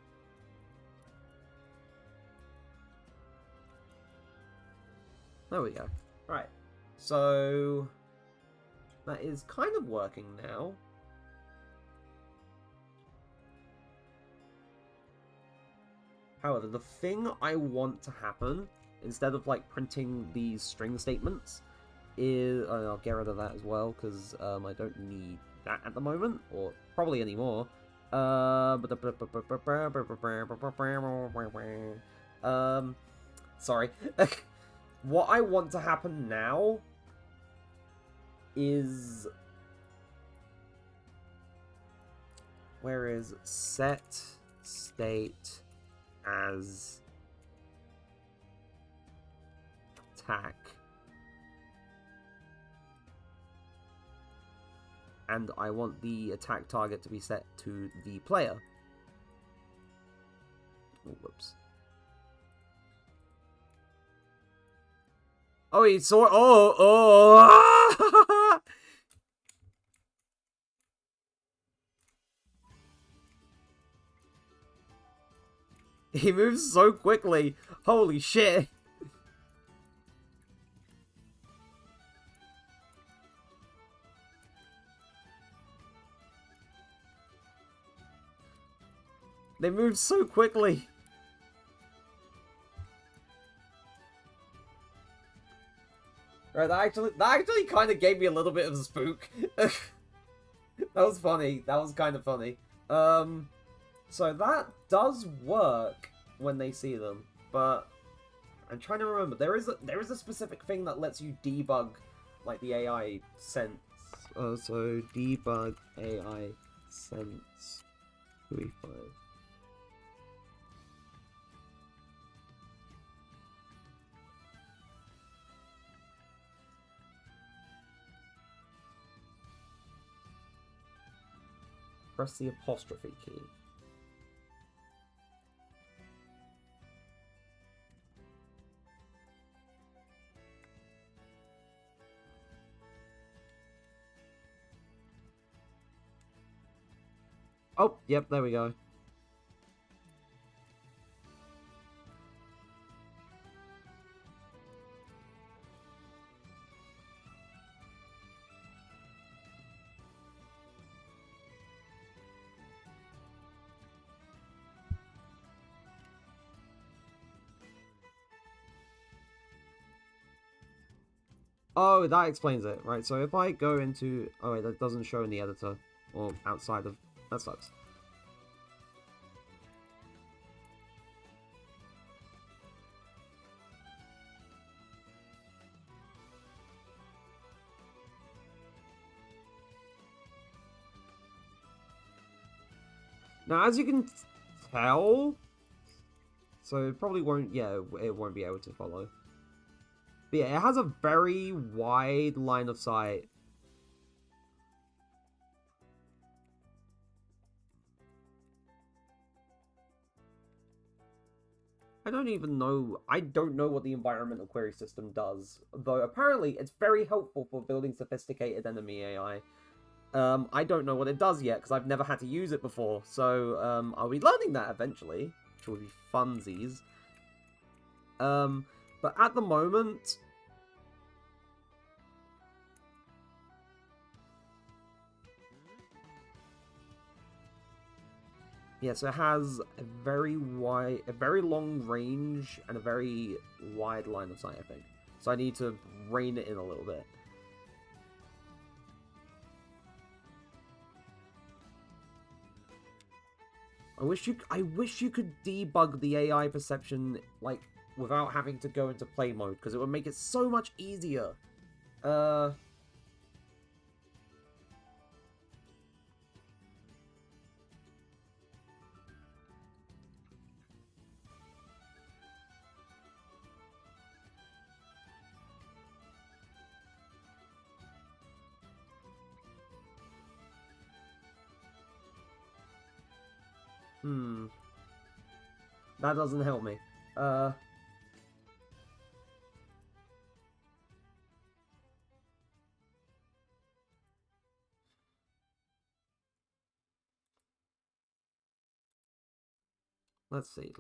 There we go. Right, so that is kind of working now. However, the thing I want to happen, instead of like printing these string statements, is... I'll get rid of that as well, because I don't need that at the moment, or probably anymore. Sorry. What I want to happen now is... where is set state as attack, and I want the attack target to be set to the player. Oh, whoops. Oh, he saw... Oh! He moves so quickly. Holy shit. They move so quickly. Right, that actually kind of gave me a little bit of a spook. That was funny. That was kind of funny. So that does work when they see them, but I'm trying to remember. There is a specific thing that lets you debug, like, the AI sense. So debug AI sense UE5. Press the apostrophe key. Oh, yep, there we go. Oh, that explains it. Right, so if I go into... Oh, wait, that doesn't show in the editor. Or outside of... That sucks. Now, as you can tell... So it probably won't... Yeah, it won't be able to follow. But yeah, it has a very wide line of sight. I don't even know... I don't know what the environmental query system does. Though apparently it's very helpful for building sophisticated enemy AI. I don't know what it does yet, because I've never had to use it before. So, I'll be learning that eventually, which will be funsies. But at the moment... Yeah, so it has a very long range and a very wide line of sight, I think. So I need to rein it in a little bit. I wish you could debug the AI perception, like, without having to go into play mode, because it would make it so much easier. That doesn't help me. Let's see.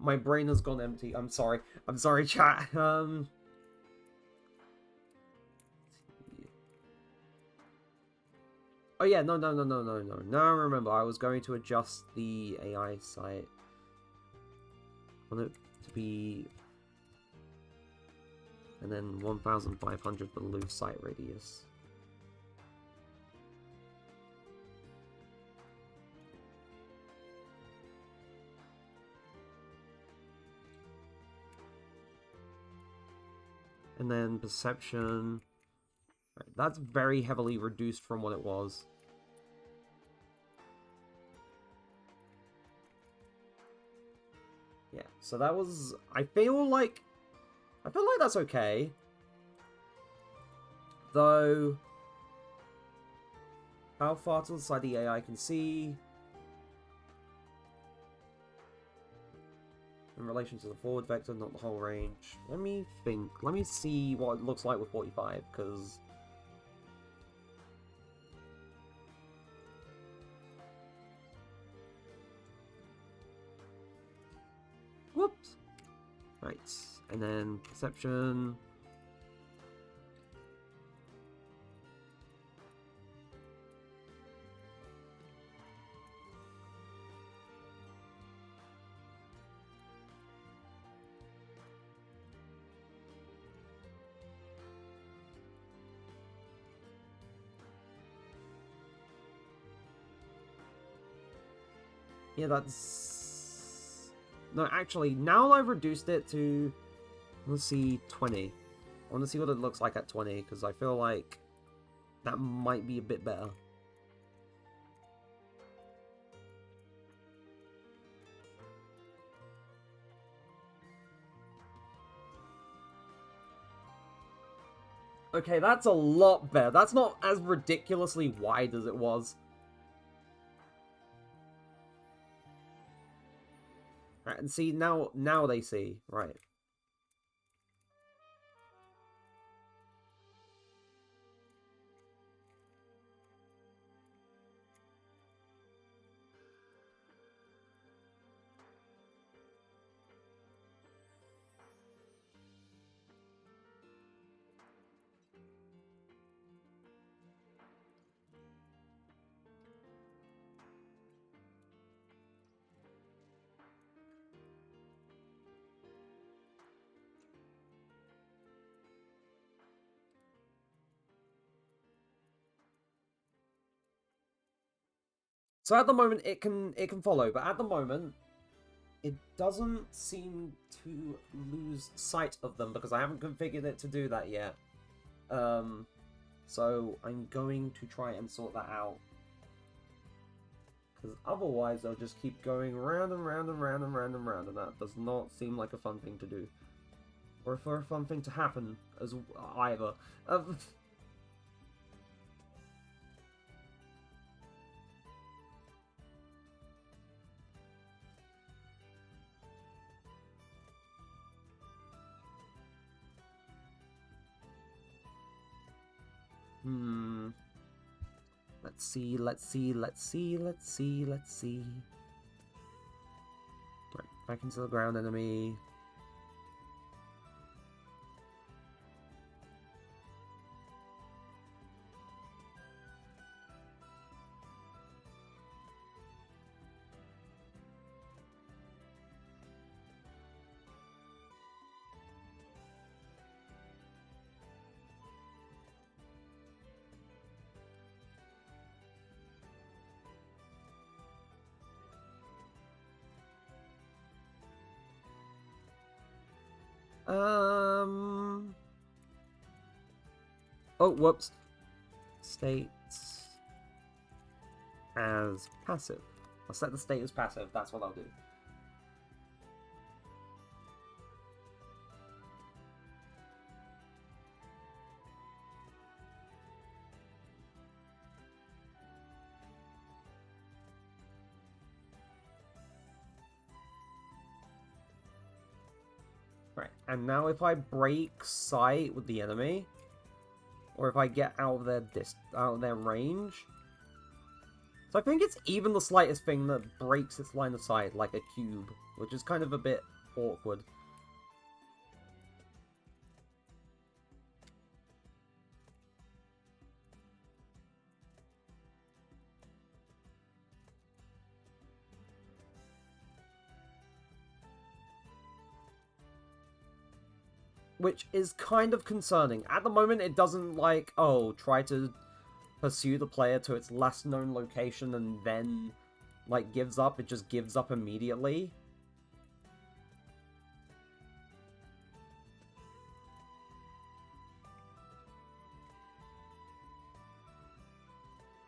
My brain has gone empty. I'm sorry. I'm sorry, chat. Oh yeah, no. Now I remember, I was going to adjust the AI site. I want it to be... And then 1,500 for the loose site radius. And then perception. Right, that's very heavily reduced from what it was. Yeah, so that was... I feel like that's okay. Though... How far to the side the AI can see... In relation to the forward vector, not the whole range. Let me think. Let me see what it looks like with 45, because... Whoops! Right, and then perception... Yeah, that's... No, actually, now I've reduced it to... Let's see, 20. I want to see what it looks like at 20, because I feel like that might be a bit better. Okay, that's a lot better. That's not as ridiculously wide as it was. Right, and see, now they see. Right. So at the moment it can follow, but at the moment it doesn't seem to lose sight of them because I haven't configured it to do that yet. So I'm going to try and sort that out. Because otherwise they'll just keep going round and round and round and round and round, and that does not seem like a fun thing to do. Or for a fun thing to happen as either. Let's see. Back into the ground enemy. Oh, whoops. States as passive. I'll set the state as passive. That's what I'll do. Right, and now if I break sight with the enemy, or if I get out of their range, so I think it's even the slightest thing that breaks its line of sight, like a cube, which is kind of a bit awkward. Which is kind of concerning. At the moment, it doesn't, like, oh, try to pursue the player to its last known location and then, like, gives up. It just gives up immediately.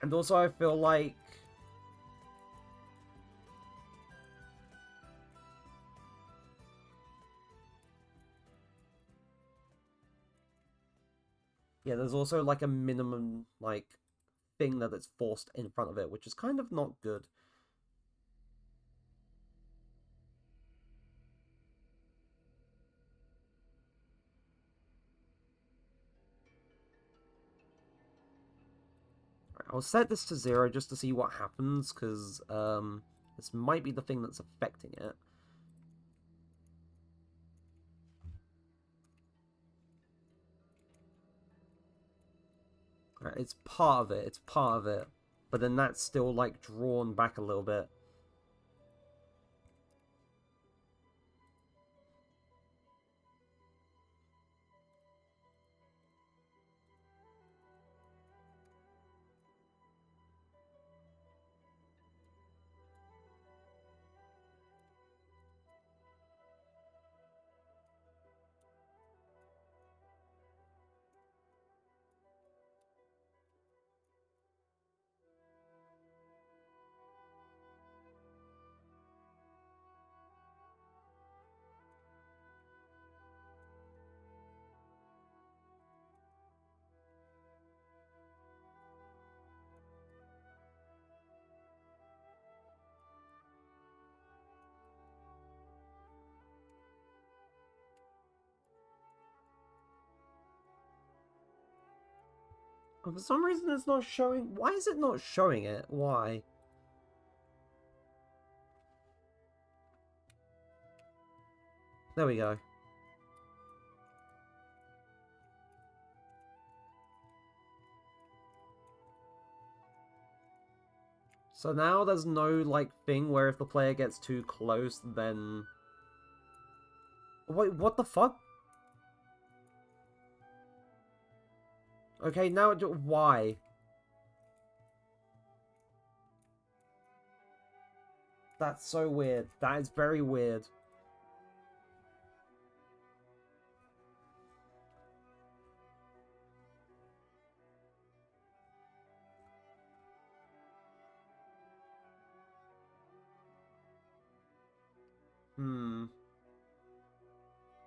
And also, I feel like... yeah, there's also, like, a minimum, like, thing that it's forced in front of it, which is kind of not good. I'll set this to 0 just to see what happens, because this might be the thing that's affecting it. Right, it's part of it, but then that's still, like, drawn back a little bit. Oh, for some reason it's not showing... Why is it not showing it? Why? There we go. So now there's no, like, thing where if the player gets too close, then... Wait, what the fuck? Okay, now why? That's so weird. That is very weird.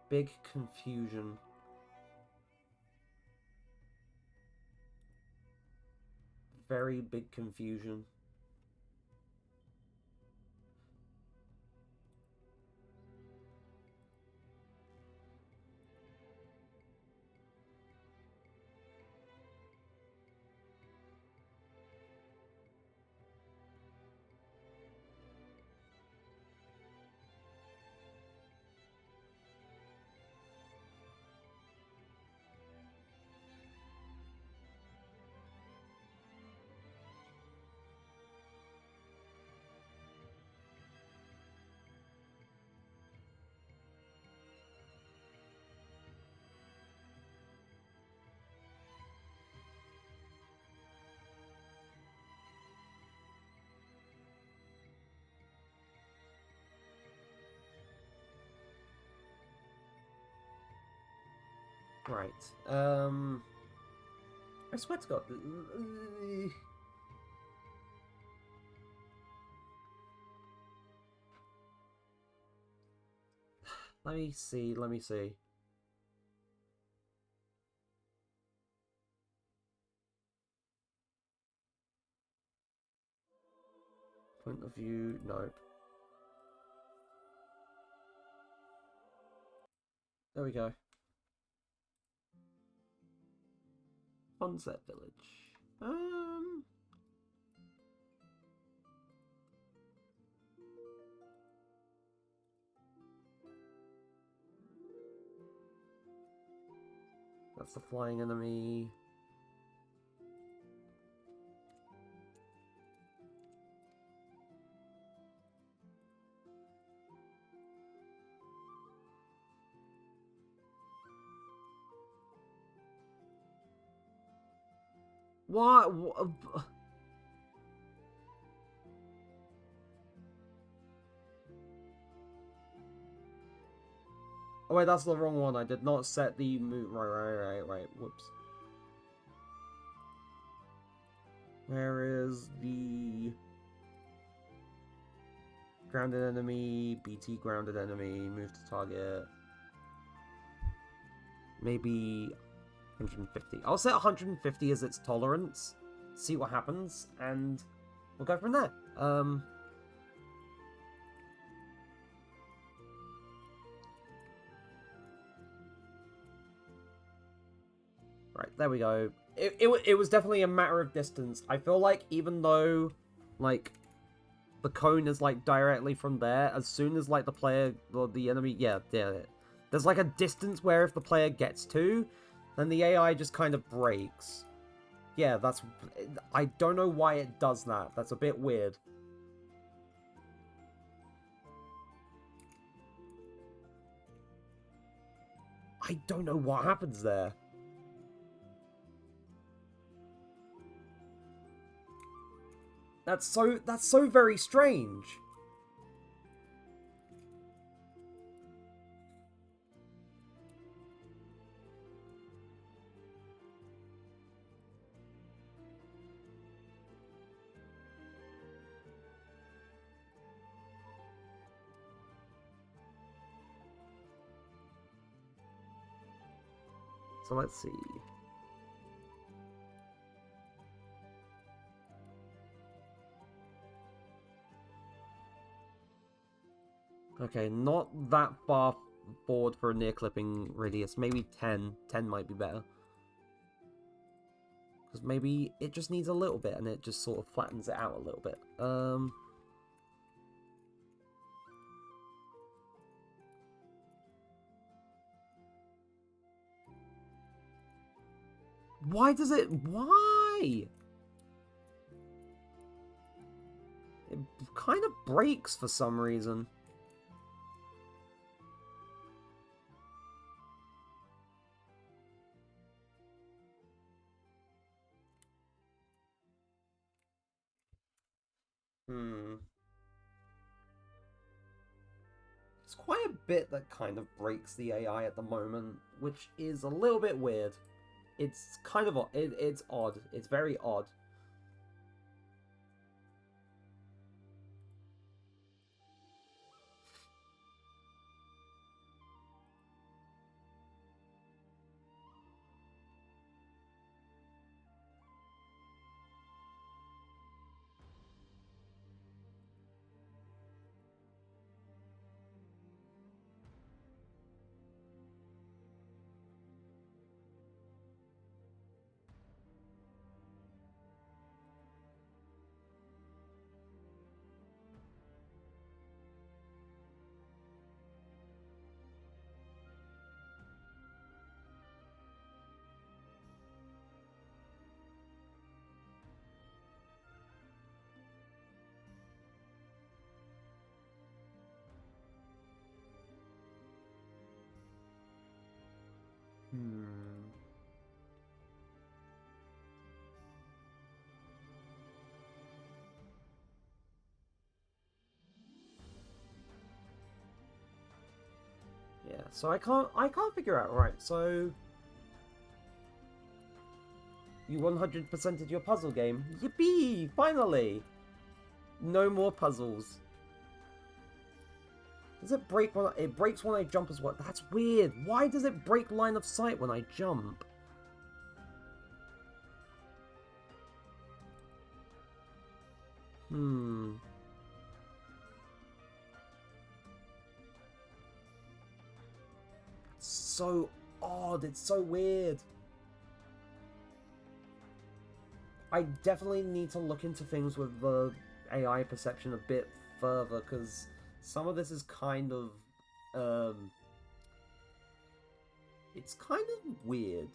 Big confusion. Very big confusion. Right. I swear to God. Let me see. Let me see. Point of view. Nope. There we go. Sunset Village. That's the flying enemy. What? Oh wait, that's the wrong one. I did not set the move. Right. Whoops. Where is the grounded enemy? BT grounded enemy. Move to target. Maybe 150. I'll set 150 as its tolerance. See what happens, and we'll go from there. Right, there we go. It was definitely a matter of distance. I feel like even though, like, the cone is, like, directly from there, as soon as, like, the player, or the enemy, yeah, there's, like, a distance where if the player gets to, then the AI just kind of breaks. Yeah, I don't know why it does that. That's a bit weird. I don't know what happens there. That's so very strange. So let's see. Okay, not that far forward for a near clipping radius. Maybe 10. 10 might be better. Because maybe it just needs a little bit and it just sort of flattens it out a little bit. Why does it... Why? It kind of breaks for some reason. It's quite a bit that kind of breaks the AI at the moment, which is a little bit weird. It's kind of... It's odd. It's very odd. Yeah, so I can't figure out, right, so You 100%ed your puzzle game. Yippee! Finally! No more puzzles. Does it break when it breaks when I jump as well? That's weird. Why does it break line of sight when I jump? So odd. It's so weird. I definitely need to look into things with the AI perception a bit further, because some of this is kind of, it's kind of weird.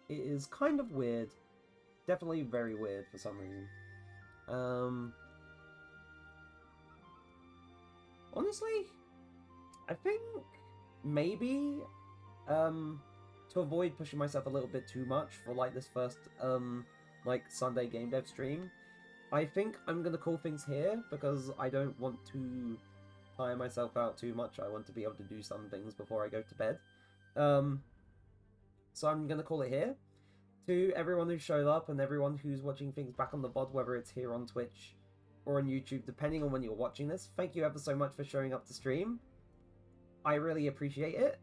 It is kind of weird. Definitely very weird for some reason. Honestly, I think maybe to avoid pushing myself a little bit too much for like this first like Sunday game dev stream, I think I'm gonna call things here, because I don't want to tire myself out too much. I want to be able to do some things before I go to bed. So I'm gonna call it here. To everyone who showed up and everyone who's watching things back on the VOD, whether it's here on Twitch or on YouTube, depending on when you're watching this, thank you ever so much for showing up to stream. I really appreciate it.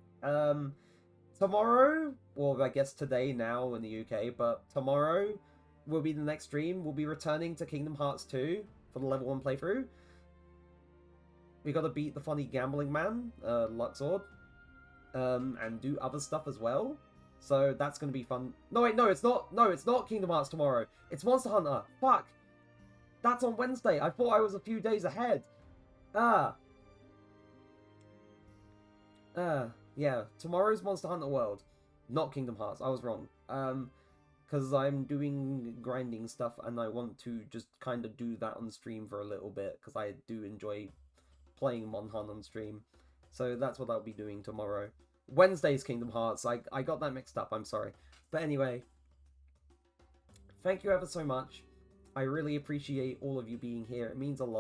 Tomorrow, well, I guess today now in the UK, but tomorrow will be the next stream. We'll be returning to Kingdom Hearts 2 for the level 1 playthrough. We gotta beat the funny gambling man, Luxord, and do other stuff as well. So that's going to be fun. No, wait, no, it's not. No, it's not Kingdom Hearts tomorrow. It's Monster Hunter. Fuck. That's on Wednesday. I thought I was a few days ahead. Yeah. Tomorrow's Monster Hunter World. Not Kingdom Hearts. I was wrong. Because I'm doing grinding stuff and I want to just kind of do that on stream for a little bit, because I do enjoy playing Mon Hun on stream. So that's what I'll be doing tomorrow. Wednesday's Kingdom Hearts. I got that mixed up. I'm sorry. But anyway, thank you ever so much. I really appreciate all of you being here. It means a lot.